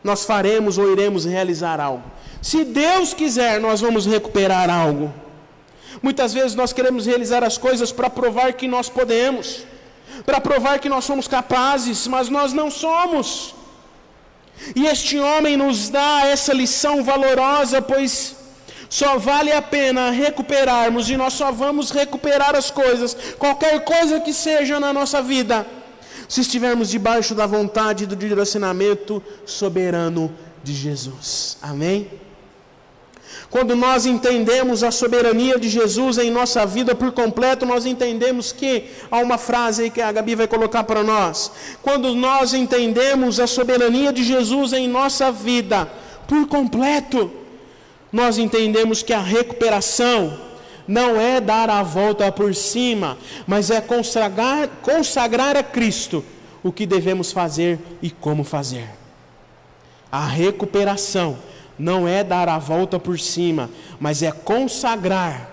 nós faremos ou iremos realizar algo. Se Deus quiser, nós vamos recuperar algo. Muitas vezes nós queremos realizar as coisas para provar que nós podemos, para provar que nós somos capazes, mas nós não somos. E este homem nos dá essa lição valorosa, pois só vale a pena recuperarmos, e nós só vamos recuperar as coisas, qualquer coisa que seja na nossa vida, se estivermos debaixo da vontade e do direcionamento soberano de Jesus. Amém? Quando nós entendemos a soberania de Jesus em nossa vida por completo, nós entendemos que, há uma frase aí que a Gabi vai colocar para nós, quando nós entendemos a soberania de Jesus em nossa vida por completo, nós entendemos que a recuperação não é dar a volta por cima, mas é consagrar a Cristo o que devemos fazer e como fazer. A recuperação não é dar a volta por cima, mas é consagrar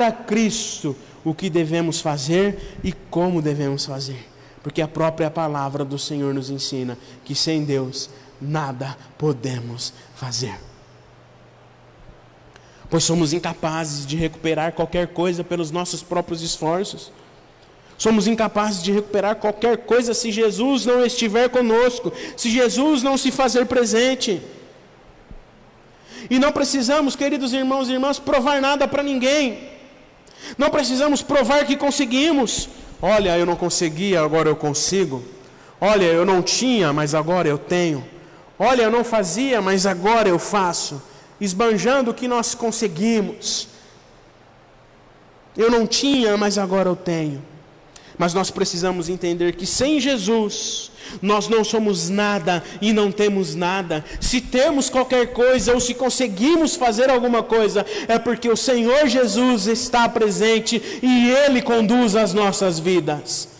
a Cristo o que devemos fazer e como devemos fazer. Porque a própria palavra do Senhor nos ensina que sem Deus nada podemos fazer. Pois somos incapazes de recuperar qualquer coisa pelos nossos próprios esforços. Somos incapazes de recuperar qualquer coisa se Jesus não estiver conosco, se Jesus não se fazer presente. E não precisamos, queridos irmãos e irmãs, provar nada para ninguém. Não precisamos provar que conseguimos. Olha, eu não conseguia, agora eu consigo. Olha, eu não tinha, mas agora eu tenho. Olha, eu não fazia, mas agora eu faço. Esbanjando o que nós conseguimos. Eu não tinha, mas agora eu tenho. Mas nós precisamos entender que sem Jesus nós não somos nada e não temos nada. Se temos qualquer coisa ou se conseguimos fazer alguma coisa, é porque o Senhor Jesus está presente e Ele conduz as nossas vidas.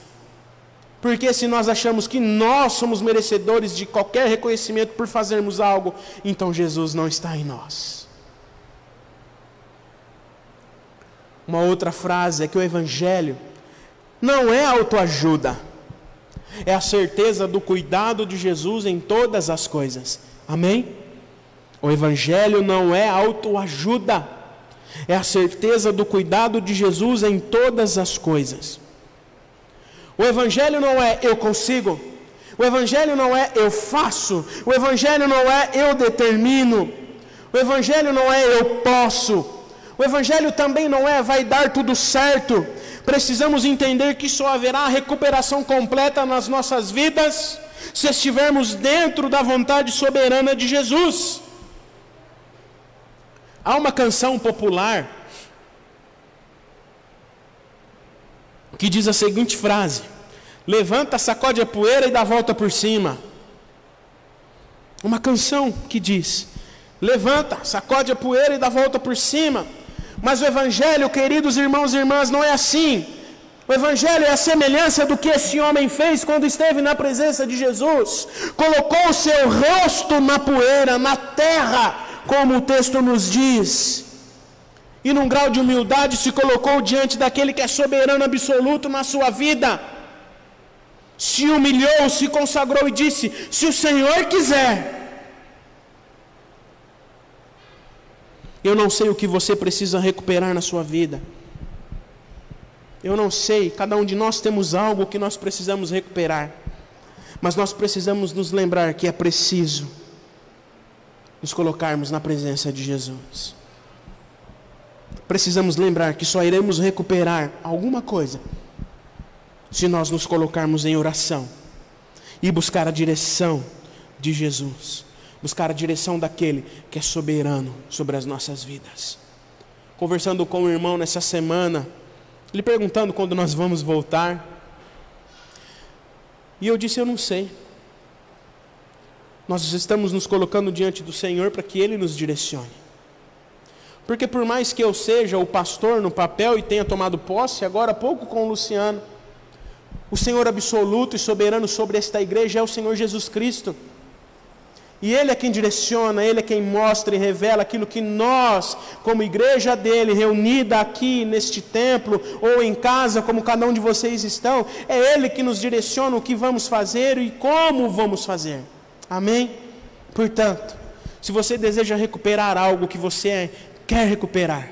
Porque se nós achamos que nós somos merecedores de qualquer reconhecimento por fazermos algo, então Jesus não está em nós. Uma outra frase é que o Evangelho não é autoajuda, é a certeza do cuidado de Jesus em todas as coisas. Amém? O Evangelho não é autoajuda, é a certeza do cuidado de Jesus em todas as coisas. O Evangelho não é eu consigo, o Evangelho não é eu faço, o Evangelho não é eu determino, o Evangelho não é eu posso, o Evangelho também não é vai dar tudo certo. Precisamos entender que só haverá recuperação completa nas nossas vidas se estivermos dentro da vontade soberana de Jesus. Há uma canção popular que diz a seguinte frase: levanta, sacode a poeira e dá a volta por cima. Uma canção que diz: levanta, sacode a poeira e dá a volta por cima. Mas o Evangelho, queridos irmãos e irmãs, não é assim. O Evangelho é a semelhança do que esse homem fez quando esteve na presença de Jesus. Colocou o seu rosto na poeira, na terra, como o texto nos diz. E num grau de humildade se colocou diante daquele que é soberano absoluto na sua vida. Se humilhou, se consagrou e disse: se o Senhor quiser. Eu não sei o que você precisa recuperar na sua vida. Eu não sei, cada um de nós temos algo que nós precisamos recuperar. Mas nós precisamos nos lembrar que é preciso nos colocarmos na presença de Jesus. Precisamos lembrar que só iremos recuperar alguma coisa se nós nos colocarmos em oração e buscar a direção de Jesus, buscar a direção daquele que é soberano sobre as nossas vidas. Conversando com o irmão nessa semana, ele perguntando quando nós vamos voltar, e eu disse: eu não sei. Nós estamos nos colocando diante do Senhor para que Ele nos direcione. Porque por mais que eu seja o pastor no papel e tenha tomado posse agora há pouco com o Luciano, o Senhor absoluto e soberano sobre esta igreja é o Senhor Jesus Cristo. E Ele é quem direciona, Ele é quem mostra e revela aquilo que nós, como igreja dEle, reunida aqui neste templo, ou em casa, como cada um de vocês estão, é Ele que nos direciona o que vamos fazer e como vamos fazer. Amém? Portanto, se você deseja recuperar algo que você quer recuperar,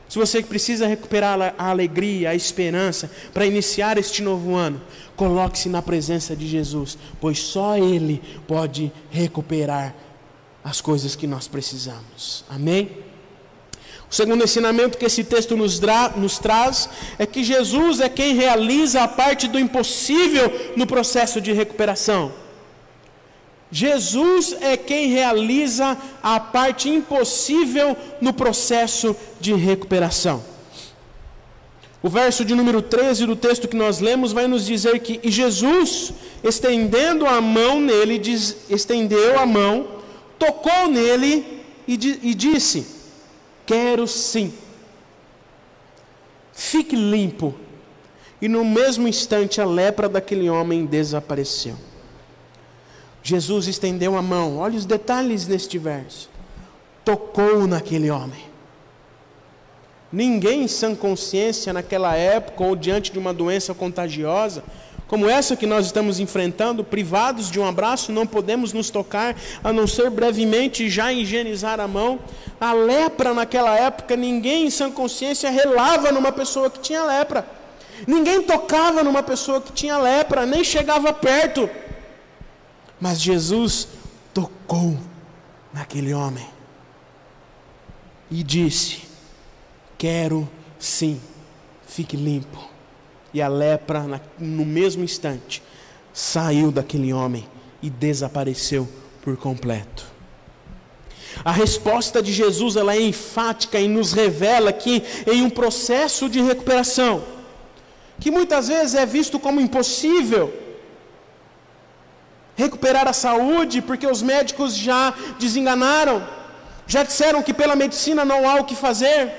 se você precisa recuperar a alegria, a esperança para iniciar este novo ano, coloque-se na presença de Jesus, pois só Ele pode recuperar as coisas que nós precisamos. Amém? O segundo ensinamento que esse texto nos traz é que Jesus é quem realiza a parte do impossível no processo de recuperação. Jesus é quem realiza a parte impossível no processo de recuperação. O verso de número 13 do texto que nós lemos vai nos dizer que e Jesus, estendendo a mão nele, estendeu a mão, tocou nele e disse: quero sim, fique limpo. E no mesmo instante a lepra daquele homem desapareceu. Jesus estendeu a mão, olha os detalhes neste verso, tocou naquele homem. Ninguém em sã consciência naquela época, ou diante de uma doença contagiosa, como essa que nós estamos enfrentando, privados de um abraço, não podemos nos tocar, a não ser brevemente já higienizar a mão. A lepra naquela época, ninguém em sã consciência relava numa pessoa que tinha lepra. Ninguém tocava numa pessoa que tinha lepra, nem chegava perto. Mas Jesus tocou naquele homem e disse: quero sim, fique limpo. E a lepra, no mesmo instante, saiu daquele homem e desapareceu por completo. A resposta de Jesus, ela é enfática e nos revela que em um processo de recuperação, que muitas vezes é visto como impossível, recuperar a saúde, porque os médicos já desenganaram, já disseram que pela medicina não há o que fazer.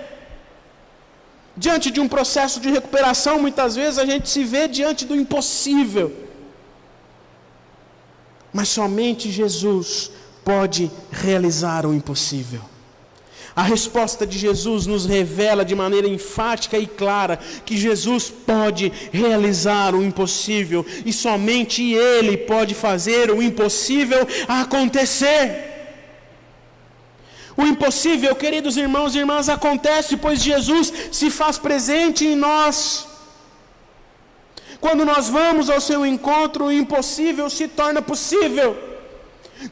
Diante de um processo de recuperação, muitas vezes a gente se vê diante do impossível. Mas somente Jesus pode realizar o impossível. A resposta de Jesus nos revela de maneira enfática e clara que Jesus pode realizar o impossível e somente Ele pode fazer o impossível acontecer. O impossível, queridos irmãos e irmãs, acontece pois Jesus se faz presente em nós. Quando nós vamos ao seu encontro, o impossível se torna possível.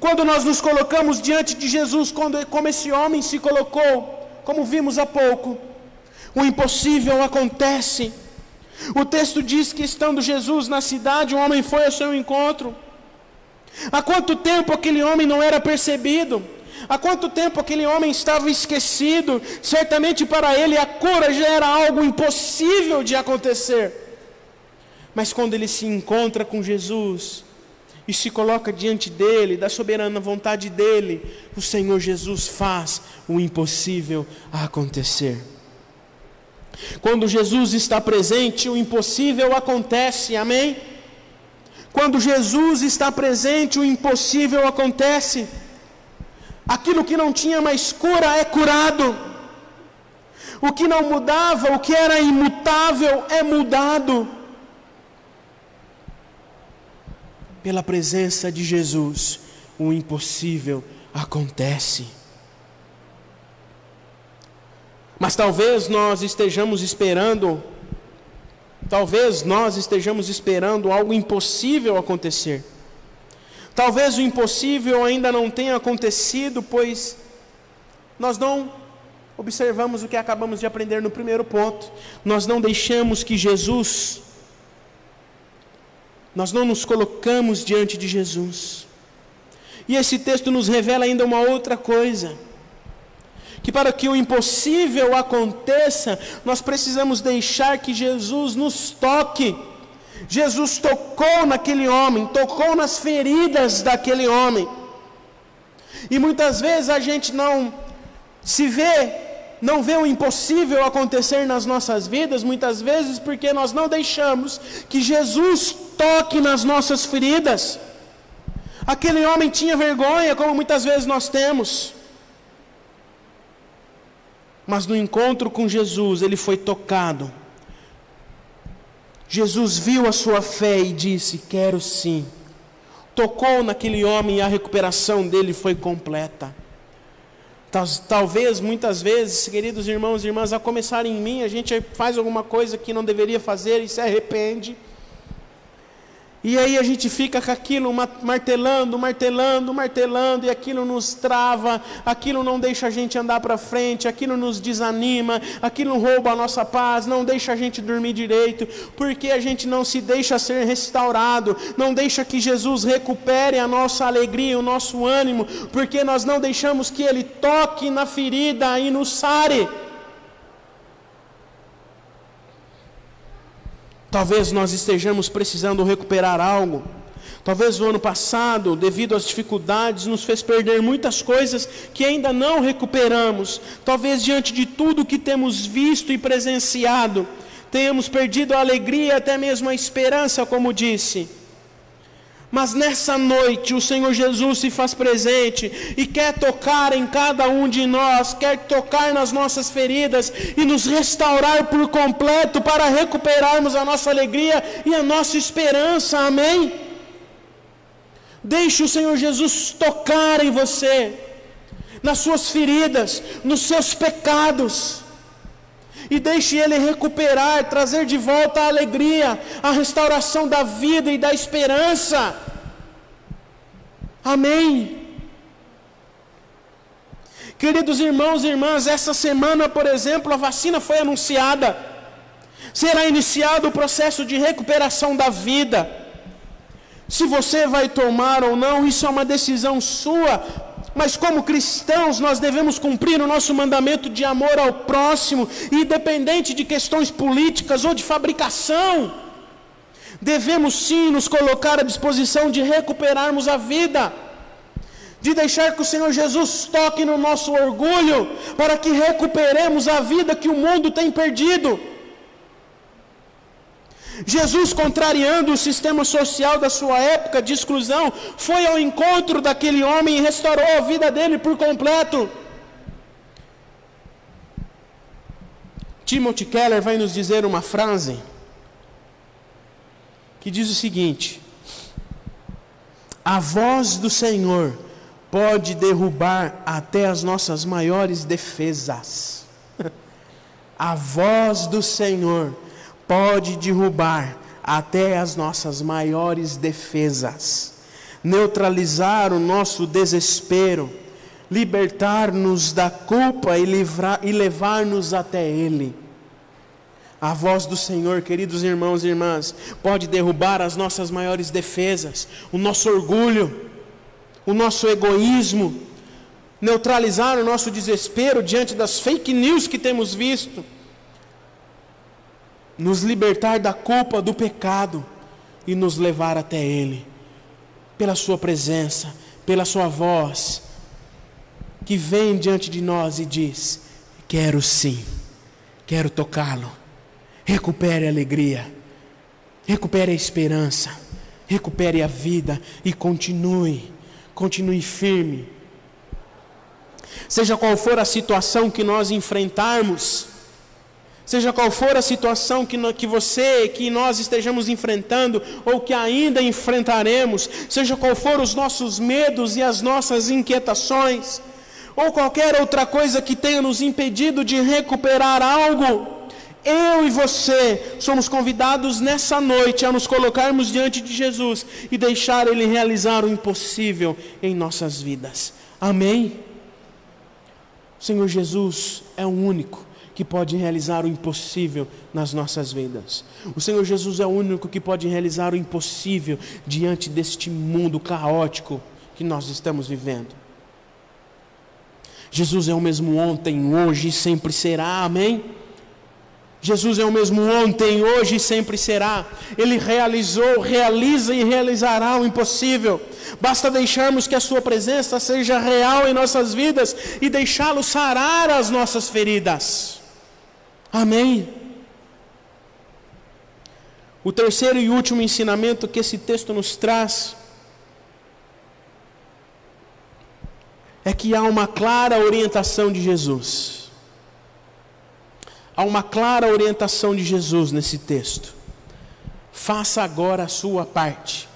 Quando nós nos colocamos diante de Jesus, como esse homem se colocou, como vimos há pouco, o impossível acontece. O texto diz que estando Jesus na cidade, um homem foi ao seu encontro. Há quanto tempo aquele homem não era percebido? Há quanto tempo aquele homem estava esquecido? Certamente para ele a cura já era algo impossível de acontecer. Mas quando ele se encontra com Jesus e se coloca diante dele, da soberana vontade dele, o Senhor Jesus faz o impossível acontecer. Quando Jesus está presente, o impossível acontece, amém? Quando Jesus está presente, o impossível acontece. Aquilo que não tinha mais cura é curado. O que não mudava, o que era imutável é mudado. Pela presença de Jesus, o impossível acontece. Mas talvez nós estejamos esperando algo impossível acontecer. Talvez o impossível ainda não tenha acontecido, pois nós não observamos o que acabamos de aprender no primeiro ponto. Nós não deixamos que Jesus, nós não nos colocamos diante de Jesus. E esse texto nos revela ainda uma outra coisa, que para que o impossível aconteça, nós precisamos deixar que Jesus nos toque. Jesus tocou naquele homem, tocou nas feridas daquele homem. E muitas vezes a gente não vê o impossível acontecer nas nossas vidas, muitas vezes porque nós não deixamos que Jesus toque nas nossas feridas. Aquele homem tinha vergonha, como muitas vezes nós temos. Mas no encontro com Jesus, ele foi tocado. Jesus viu a sua fé e disse: quero sim. Tocou naquele homem e a recuperação dele foi completa. Talvez, muitas vezes, queridos irmãos e irmãs, a começar em mim, a gente faz alguma coisa que não deveria fazer e se arrepende. E aí a gente fica com aquilo martelando, e aquilo nos trava, aquilo não deixa a gente andar para frente, aquilo nos desanima, aquilo rouba a nossa paz, não deixa a gente dormir direito, porque a gente não se deixa ser restaurado, não deixa que Jesus recupere a nossa alegria, o nosso ânimo, porque nós não deixamos que Ele toque na ferida e nos sare. Talvez nós estejamos precisando recuperar algo. Talvez o ano passado, devido às dificuldades, nos fez perder muitas coisas que ainda não recuperamos. Talvez diante de tudo que temos visto e presenciado, tenhamos perdido a alegria e até mesmo a esperança, como disse. Mas nessa noite o Senhor Jesus se faz presente e quer tocar em cada um de nós, quer tocar nas nossas feridas e nos restaurar por completo para recuperarmos a nossa alegria e a nossa esperança, amém? Deixe o Senhor Jesus tocar em você, nas suas feridas, nos seus pecados. E deixe Ele recuperar, trazer de volta a alegria, a restauração da vida e da esperança. Amém. Queridos irmãos e irmãs, essa semana, por exemplo, a vacina foi anunciada. Será iniciado o processo de recuperação da vida. Se você vai tomar ou não, isso é uma decisão sua. Mas como cristãos, nós devemos cumprir o nosso mandamento de amor ao próximo, independente de questões políticas ou de fabricação. Devemos sim nos colocar à disposição de recuperarmos a vida, de deixar que o Senhor Jesus toque no nosso orgulho, para que recuperemos a vida que o mundo tem perdido. Jesus, contrariando o sistema social da sua época de exclusão, foi ao encontro daquele homem e restaurou a vida dele por completo. Timothy Keller vai nos dizer uma frase que diz o seguinte: a voz do Senhor pode derrubar até as nossas maiores defesas. A voz do Senhor pode derrubar até as nossas maiores defesas, neutralizar o nosso desespero, libertar-nos da culpa e levar-nos até Ele. A voz do Senhor, queridos irmãos e irmãs, pode derrubar as nossas maiores defesas, o nosso orgulho, o nosso egoísmo, neutralizar o nosso desespero diante das fake news que temos visto, nos libertar da culpa, do pecado e nos levar até Ele, pela Sua presença, pela Sua voz, que vem diante de nós e diz: quero sim, quero tocá-lo. Recupere a alegria, recupere a esperança, recupere a vida e continue firme. Seja qual for a situação que nós enfrentarmos, seja qual for a situação que nós estejamos enfrentando, ou que ainda enfrentaremos, seja qual for os nossos medos e as nossas inquietações, ou qualquer outra coisa que tenha nos impedido de recuperar algo, eu e você somos convidados nessa noite a nos colocarmos diante de Jesus e deixar Ele realizar o impossível em nossas vidas. Amém? O Senhor Jesus é o único que pode realizar o impossível nas nossas vidas. O Senhor Jesus é o único que pode realizar o impossível diante deste mundo caótico que nós estamos vivendo. Jesus é o mesmo ontem, hoje e sempre será. Amém? Jesus é o mesmo ontem, hoje e sempre será. Ele realizou, realiza e realizará o impossível. Basta deixarmos que a Sua presença seja real em nossas vidas e deixá-lo sarar as nossas feridas. Amém? O terceiro e último ensinamento que esse texto nos traz é que há uma clara orientação de Jesus. Há uma clara orientação de Jesus nesse texto. Faça agora a sua parte.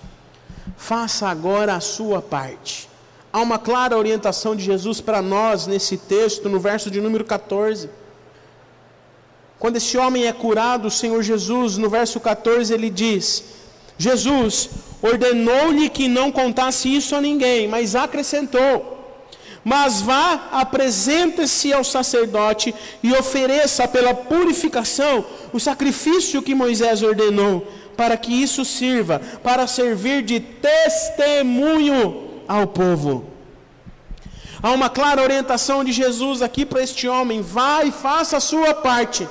Faça agora a sua parte. Há uma clara orientação de Jesus para nós nesse texto, no verso de número 14. Quando esse homem é curado, o Senhor Jesus, no verso 14, ele diz: Jesus ordenou-lhe que não contasse isso a ninguém, mas acrescentou: mas vá, apresente-se ao sacerdote e ofereça pela purificação o sacrifício que Moisés ordenou, para que isso sirva para servir de testemunho ao povo. Há uma clara orientação de Jesus aqui para este homem: vá e faça a sua parte.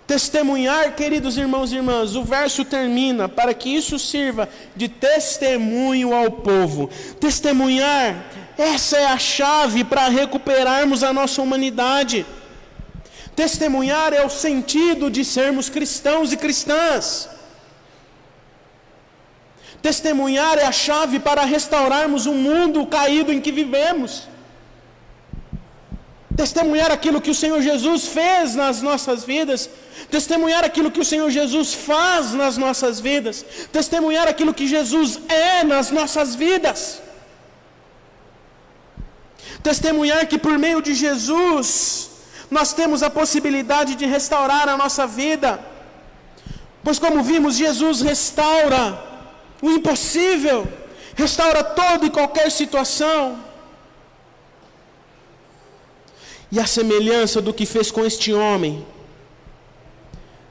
Testemunhar, queridos irmãos e irmãs, o verso termina: para que isso sirva de testemunho ao povo. Testemunhar, essa é a chave para recuperarmos a nossa humanidade. Testemunhar é o sentido de sermos cristãos e cristãs. Testemunhar é a chave para restaurarmos o mundo caído em que vivemos. Testemunhar aquilo que o Senhor Jesus fez nas nossas vidas. Testemunhar aquilo que o Senhor Jesus faz nas nossas vidas. Testemunhar aquilo que Jesus é nas nossas vidas. Testemunhar que por meio de Jesus nós temos a possibilidade de restaurar a nossa vida. Pois como vimos, Jesus restaura o impossível, restaura toda e qualquer situação. E a semelhança do que fez com este homem,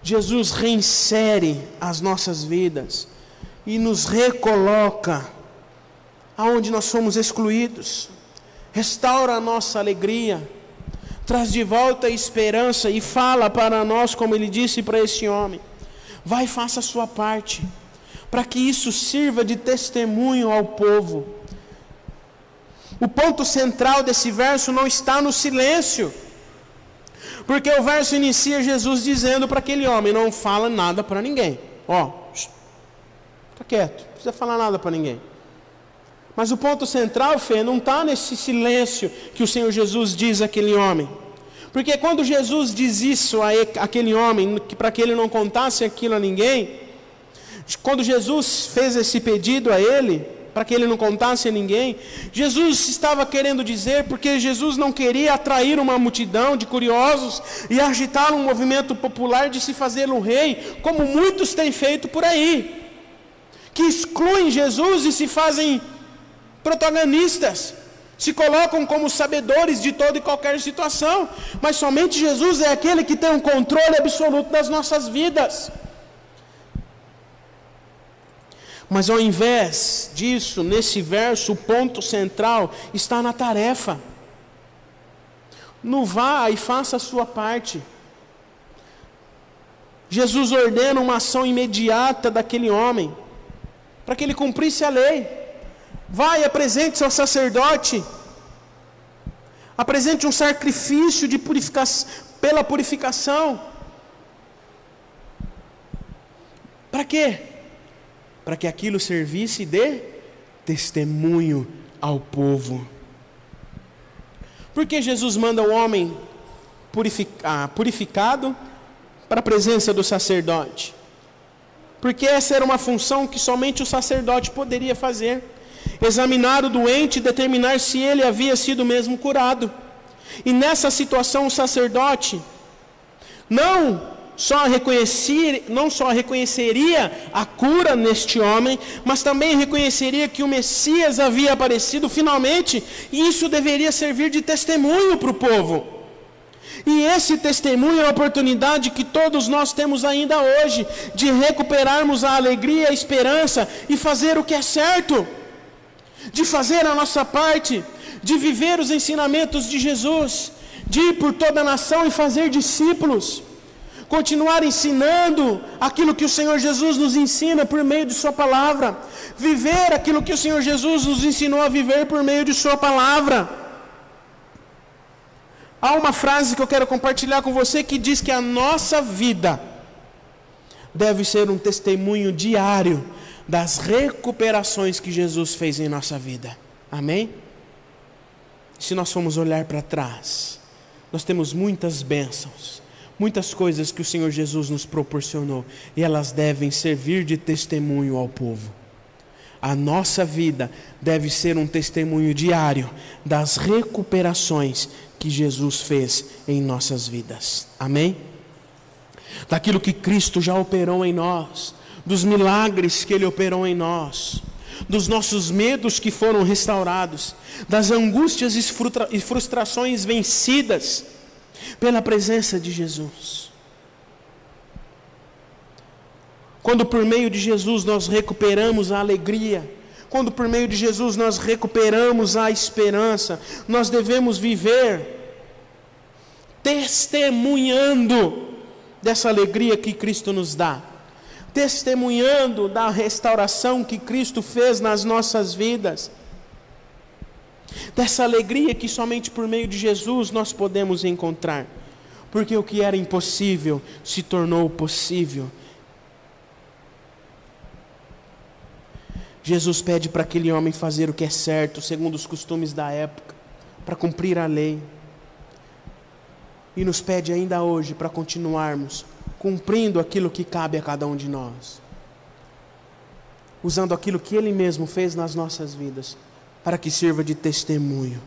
Jesus reinsere as nossas vidas e nos recoloca aonde nós fomos excluídos, restaura a nossa alegria, traz de volta a esperança e fala para nós, como ele disse para este homem: vai e faça a sua parte, para que isso sirva de testemunho ao povo. O ponto central desse verso não está no silêncio, porque o verso inicia Jesus dizendo para aquele homem: não fala nada para ninguém. Está quieto, não precisa falar nada para ninguém. Mas o ponto central, Fê, não está nesse silêncio que o Senhor Jesus diz àquele homem. Porque quando Jesus diz isso àquele homem, para que ele não contasse aquilo a ninguém, quando Jesus fez esse pedido a ele, para que ele não contasse a ninguém, Jesus estava querendo dizer, porque Jesus não queria atrair uma multidão de curiosos e agitar um movimento popular de se fazê-lo rei, como muitos têm feito por aí, que excluem Jesus e se fazem protagonistas, se colocam como sabedores de toda e qualquer situação, mas somente Jesus é aquele que tem um controle absoluto das nossas vidas. Mas ao invés disso, nesse verso, o ponto central está na tarefa. No vá e faça a sua parte. Jesus ordena uma ação imediata daquele homem, para que ele cumprisse a lei. Vai e apresente-se ao sacerdote. Apresente um sacrifício de pela purificação. Para quê? Para que aquilo servisse de testemunho ao povo. Por que Jesus manda o homem purificado para a presença do sacerdote? Porque essa era uma função que somente o sacerdote poderia fazer. Examinar o doente e determinar se ele havia sido mesmo curado. E nessa situação o sacerdote não só reconheceria a cura neste homem, mas também reconheceria que o Messias havia aparecido finalmente, e isso deveria servir de testemunho para o povo. E esse testemunho é a oportunidade que todos nós temos ainda hoje, de recuperarmos a alegria, a esperança, e fazer o que é certo, de fazer a nossa parte, de viver os ensinamentos de Jesus, de ir por toda a nação e fazer discípulos, continuar ensinando aquilo que o Senhor Jesus nos ensina por meio de sua palavra, viver aquilo que o Senhor Jesus nos ensinou a viver por meio de sua palavra. Há uma frase que eu quero compartilhar com você que diz que a nossa vida deve ser um testemunho diário das recuperações que Jesus fez em nossa vida. Amém? Se nós formos olhar para trás, nós temos muitas bênçãos, muitas coisas que o Senhor Jesus nos proporcionou, e elas devem servir de testemunho ao povo. A nossa vida deve ser um testemunho diário das recuperações que Jesus fez em nossas vidas. Amém? Daquilo que Cristo já operou em nós, dos milagres que Ele operou em nós, dos nossos medos que foram restaurados, das angústias e frustrações vencidas pela presença de Jesus. Quando por meio de Jesus nós recuperamos a alegria, quando por meio de Jesus nós recuperamos a esperança, nós devemos viver testemunhando dessa alegria que Cristo nos dá, testemunhando da restauração que Cristo fez nas nossas vidas, dessa alegria que somente por meio de Jesus nós podemos encontrar, porque o que era impossível se tornou possível. Jesus pede para aquele homem fazer o que é certo, segundo os costumes da época, para cumprir a lei, e nos pede ainda hoje para continuarmos cumprindo aquilo que cabe a cada um de nós, usando aquilo que Ele mesmo fez nas nossas vidas, para que sirva de testemunho.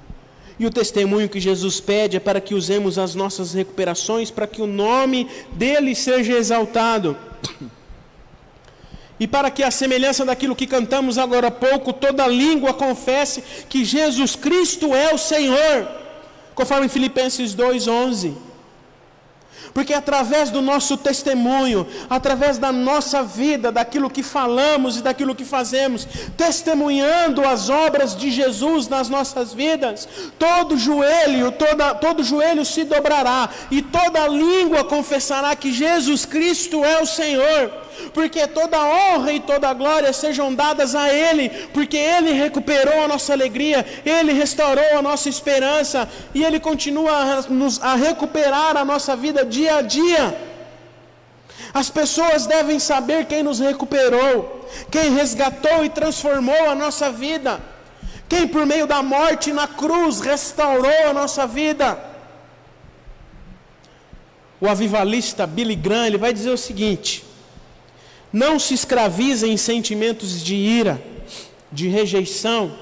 E o testemunho que Jesus pede é para que usemos as nossas recuperações, para que o nome dEle seja exaltado, e para que a semelhança daquilo que cantamos agora há pouco, toda língua confesse que Jesus Cristo é o Senhor, conforme Filipenses 2:11. Porque através do nosso testemunho, através da nossa vida, daquilo que falamos e daquilo que fazemos, testemunhando as obras de Jesus nas nossas vidas, todo joelho se dobrará e toda língua confessará que Jesus Cristo é o Senhor. Porque toda honra e toda glória sejam dadas a Ele, porque Ele recuperou a nossa alegria, Ele restaurou a nossa esperança, e Ele continua a recuperar a nossa vida dia a dia. As pessoas devem saber quem nos recuperou, quem resgatou e transformou a nossa vida, quem por meio da morte na cruz restaurou a nossa vida. O avivalista Billy Graham, ele vai dizer o seguinte: não se escravizem em sentimentos de ira, de rejeição,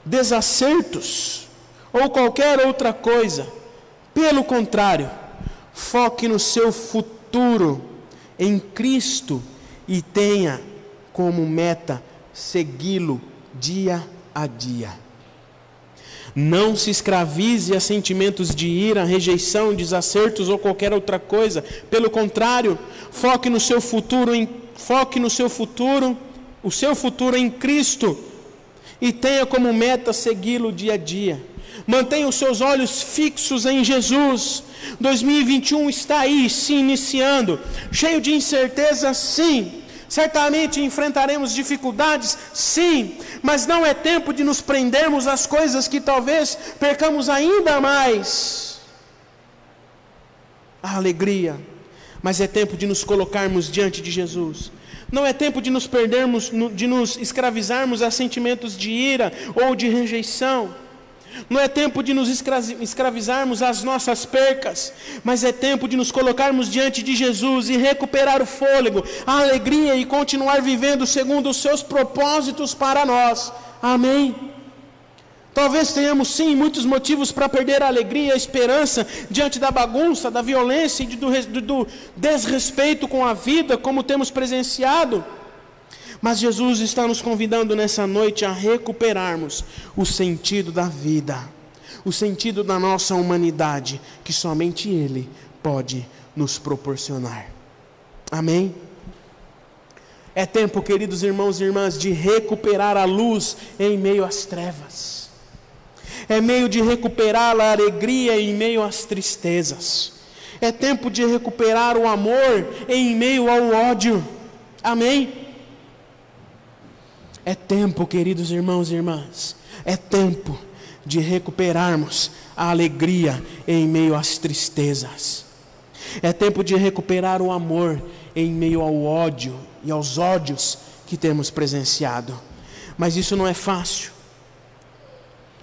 desacertos ou qualquer outra coisa. Pelo contrário, foque no seu futuro em Cristo e tenha como meta segui-lo dia a dia. Não se escravize a sentimentos de ira, rejeição, desacertos ou qualquer outra coisa. Pelo contrário, foque no seu futuro o seu futuro em Cristo e tenha como meta segui-lo dia a dia. Mantenha os seus olhos fixos em Jesus. 2021 está aí, se iniciando, cheio de incerteza, sim. Certamente enfrentaremos dificuldades, sim, mas não é tempo de nos prendermos às coisas que talvez percamos ainda mais a alegria, mas é tempo de nos colocarmos diante de Jesus. Não é tempo de nos perdermos, de nos escravizarmos a sentimentos de ira ou de rejeição. Não é tempo de nos escravizarmos às nossas percas, mas é tempo de nos colocarmos diante de Jesus e recuperar o fôlego, a alegria e continuar vivendo segundo os seus propósitos para nós. Amém? Talvez tenhamos sim muitos motivos para perder a alegria e a esperança diante da bagunça, da violência e do desrespeito com a vida, como temos presenciado. Mas Jesus está nos convidando nessa noite a recuperarmos o sentido da vida, o sentido da nossa humanidade, que somente Ele pode nos proporcionar. Amém? É tempo, queridos irmãos e irmãs, de recuperar a luz em meio às trevas. É meio de recuperar a alegria em meio às tristezas. É tempo de recuperar o amor em meio ao ódio. Amém? É tempo, queridos irmãos e irmãs, é tempo de recuperarmos a alegria em meio às tristezas. É tempo de recuperar o amor em meio ao ódio e aos ódios que temos presenciado. Mas isso não é fácil.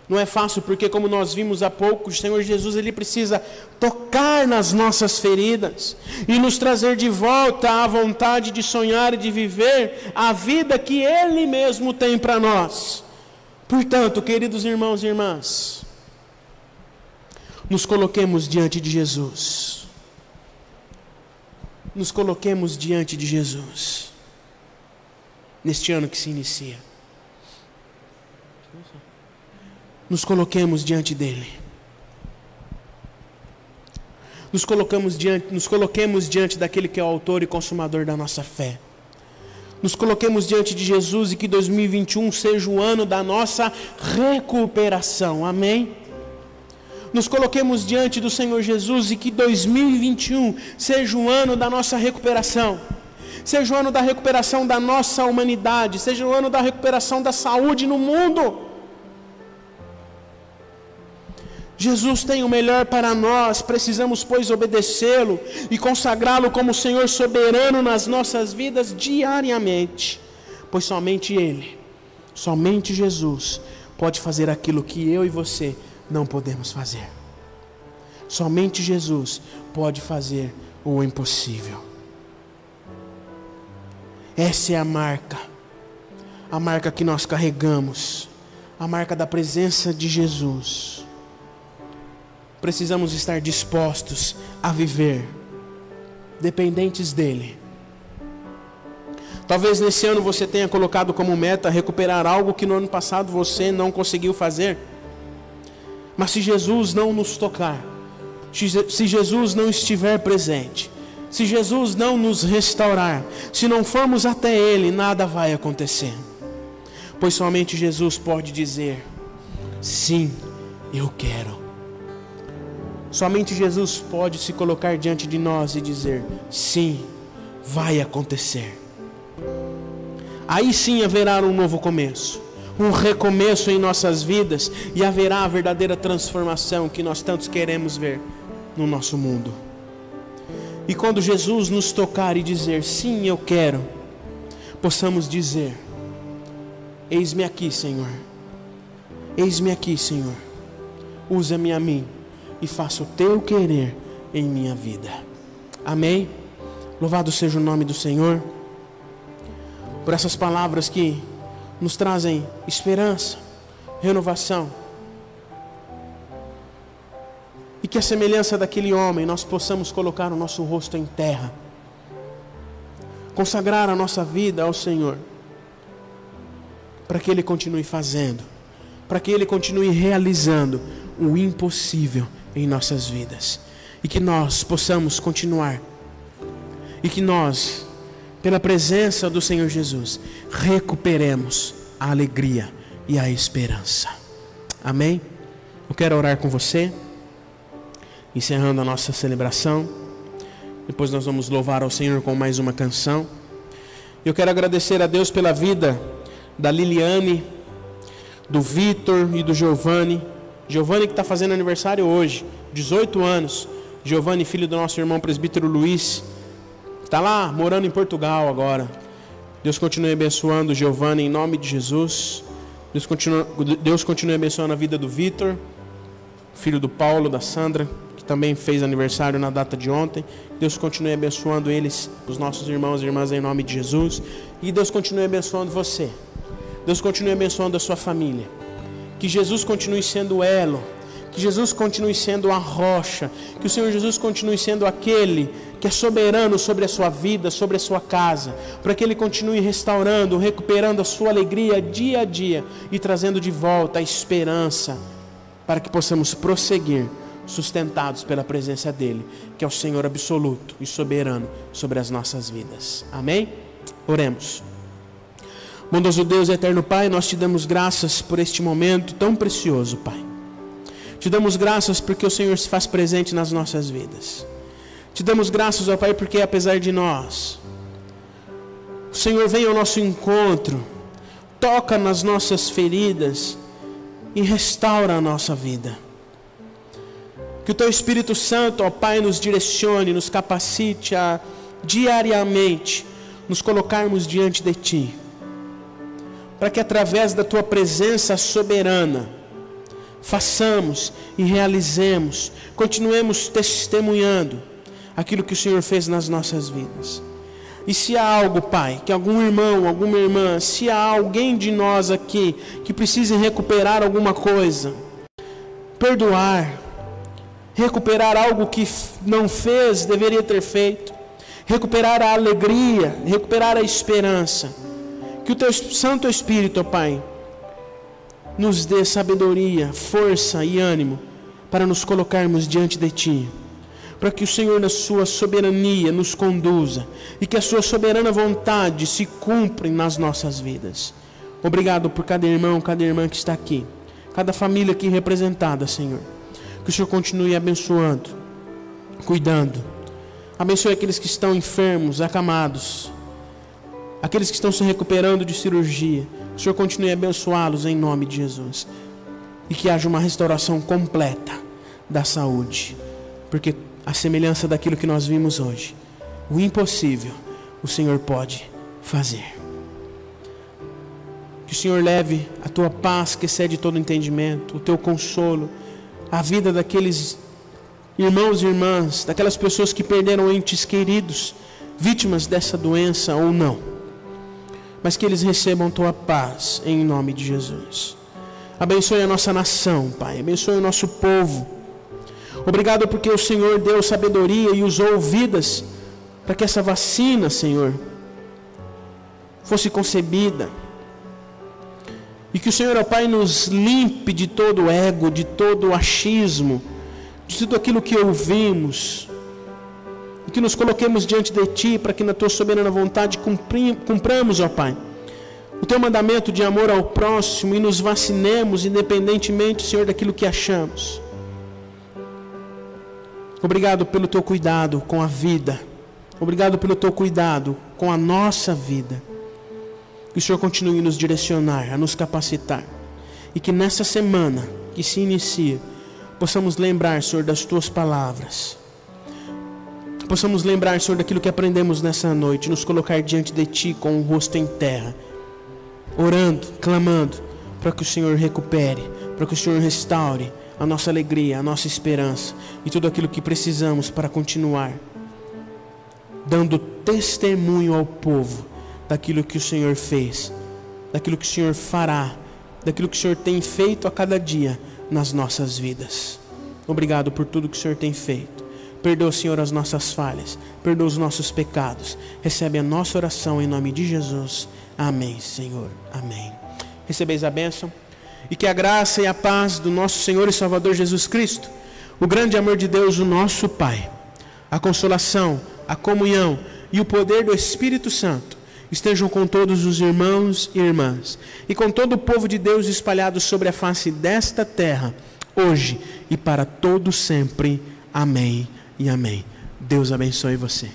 Não é fácil porque, como nós vimos há pouco, o Senhor Jesus ele precisa tocar nas nossas feridas e nos trazer de volta à vontade de sonhar e de viver a vida que Ele mesmo tem para nós. Portanto, queridos irmãos e irmãs, nos coloquemos diante de Jesus. Nos coloquemos diante de Jesus neste ano que se inicia. Nos coloquemos diante dele. Nos coloquemos diante daquele que é o autor e consumador da nossa fé. Nos coloquemos diante de Jesus e que 2021 seja o ano da nossa recuperação. Amém? Nos coloquemos diante do Senhor Jesus e que 2021 seja o ano da nossa recuperação. Seja o ano da recuperação da nossa humanidade. Seja o ano da recuperação da saúde no mundo. Jesus tem o melhor para nós, precisamos, pois, obedecê-lo e consagrá-lo como Senhor soberano nas nossas vidas diariamente, pois somente Ele, somente Jesus, pode fazer aquilo que eu e você não podemos fazer. Somente Jesus pode fazer o impossível. Essa é a marca que nós carregamos, a marca da presença de Jesus. Precisamos estar dispostos a viver dependentes dele. Talvez nesse ano você tenha colocado como meta recuperar algo que no ano passado você não conseguiu fazer. Mas se Jesus não nos tocar, se Jesus não estiver presente, se Jesus não nos restaurar, se não formos até Ele, nada vai acontecer. Pois somente Jesus pode dizer: sim, eu quero. Somente Jesus pode se colocar diante de nós e dizer: sim, vai acontecer. Aí sim haverá um novo começo, um recomeço em nossas vidas, e haverá a verdadeira transformação que nós tantos queremos ver no nosso mundo. E quando Jesus nos tocar e dizer: sim, eu quero, possamos dizer: eis-me aqui, Senhor. Eis-me aqui, Senhor. Usa-me a mim e faça o teu querer em minha vida. Amém? Louvado seja o nome do Senhor por essas palavras que nos trazem esperança, renovação, e que a semelhança daquele homem nós possamos colocar o nosso rosto em terra, consagrar a nossa vida ao Senhor, para que Ele continue fazendo, para que Ele continue realizando o impossível em nossas vidas, e que nós possamos continuar, e que nós pela presença do Senhor Jesus, recuperemos a alegria e a esperança. Amém? Eu quero orar com você, encerrando a nossa celebração. Depois nós vamos louvar ao Senhor com mais uma canção. Eu quero agradecer a Deus pela vida da Liliane, do Vitor e do Giovanni. Giovanni que está fazendo aniversário hoje, 18 anos. Giovanni, filho do nosso irmão presbítero Luiz, está lá morando em Portugal agora. Deus continue abençoando o Giovanni em nome de Jesus. Deus continue abençoando a vida do Vitor, filho do Paulo, da Sandra, que também fez aniversário na data de ontem. Deus continue abençoando eles, os nossos irmãos e irmãs, em nome de Jesus. E Deus continue abençoando você. Deus continue abençoando a sua família. Que Jesus continue sendo o elo. Que Jesus continue sendo a rocha. Que o Senhor Jesus continue sendo aquele que é soberano sobre a sua vida, sobre a sua casa. Para que Ele continue restaurando, recuperando a sua alegria dia a dia e trazendo de volta a esperança, para que possamos prosseguir sustentados pela presença dEle, que é o Senhor absoluto e soberano sobre as nossas vidas. Amém? Oremos. Bondoso Deus e eterno Pai, nós te damos graças por este momento tão precioso, Pai. Te damos graças porque o Senhor se faz presente nas nossas vidas. Te damos graças, ó Pai, porque apesar de nós, o Senhor vem ao nosso encontro, toca nas nossas feridas e restaura a nossa vida. Que o Teu Espírito Santo, ó Pai, nos direcione, nos capacite a diariamente nos colocarmos diante de Ti, para que através da Tua presença soberana façamos e realizemos, continuemos testemunhando aquilo que o Senhor fez nas nossas vidas. E se há algo, Pai, que algum irmão, alguma irmã, se há alguém de nós aqui que precise recuperar alguma coisa, perdoar, recuperar algo que não fez, deveria ter feito, recuperar a alegria, recuperar a esperança, que o Teu Santo Espírito, ó Pai, nos dê sabedoria, força e ânimo para nos colocarmos diante de Ti, para que o Senhor, na Sua soberania, nos conduza e que a Sua soberana vontade se cumpra nas nossas vidas. Obrigado por cada irmão, cada irmã que está aqui, cada família aqui representada, Senhor. Que o Senhor continue abençoando, cuidando. Abençoe aqueles que estão enfermos, acamados, aqueles que estão se recuperando de cirurgia. O Senhor continue a abençoá-los em nome de Jesus. E que haja uma restauração completa da saúde. Porque a semelhança daquilo que nós vimos hoje, o impossível, o Senhor pode fazer. Que o Senhor leve a Tua paz que excede todo entendimento, o Teu consolo, a vida daqueles irmãos e irmãs, daquelas pessoas que perderam entes queridos, vítimas dessa doença ou não, mas que eles recebam Tua paz em nome de Jesus. Abençoe a nossa nação, Pai, abençoe o nosso povo. Obrigado porque o Senhor deu sabedoria e usou vidas para que essa vacina, Senhor, fosse concebida. E que o Senhor, ó Pai, nos limpe de todo ego, de todo achismo, de tudo aquilo que ouvimos. E que nos coloquemos diante de Ti, para que na Tua soberana vontade cumpramos, ó Pai, o Teu mandamento de amor ao próximo e nos vacinemos independentemente, Senhor, daquilo que achamos. Obrigado pelo Teu cuidado com a vida. Obrigado pelo Teu cuidado com a nossa vida. Que o Senhor continue a nos direcionar, a nos capacitar. E que nessa semana que se inicia, possamos lembrar, Senhor, das Tuas palavras. Possamos lembrar, Senhor, daquilo que aprendemos nessa noite. Nos colocar diante de Ti com o rosto em terra. Orando, clamando, para que o Senhor recupere, para que o Senhor restaure a nossa alegria, a nossa esperança e tudo aquilo que precisamos para continuar dando testemunho ao povo daquilo que o Senhor fez, daquilo que o Senhor fará, daquilo que o Senhor tem feito a cada dia nas nossas vidas. Obrigado por tudo que o Senhor tem feito. Perdoa, Senhor, as nossas falhas, perdoa os nossos pecados. Recebe a nossa oração em nome de Jesus. Amém, Senhor. Amém. Recebeis a bênção. E que a graça e a paz do nosso Senhor e Salvador Jesus Cristo, o grande amor de Deus, o nosso Pai, a consolação, a comunhão e o poder do Espírito Santo estejam com todos os irmãos e irmãs e com todo o povo de Deus espalhado sobre a face desta terra, hoje e para todo sempre. Amém e amém. Deus abençoe você.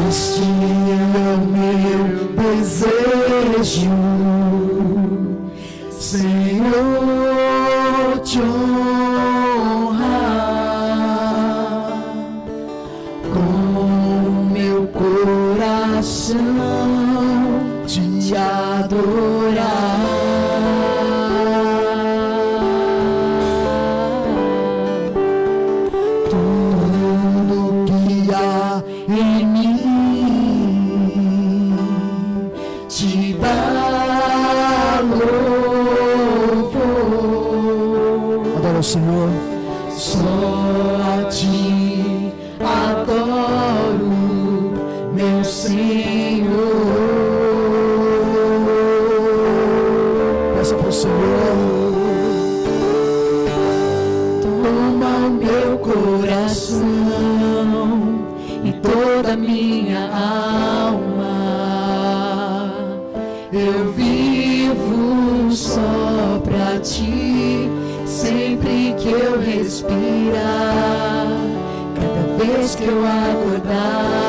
Este é o meu desejo, Senhor, te honrar com meu coração, te adorar. Tudo que há em mim te dá louvor. Adora o Senhor. Só a ti adoro, meu Senhor. Peça para o Senhor. Toma o meu coração e toda a minha alma. Eu vivo só pra ti, sempre que eu respirar, cada vez que eu acordar.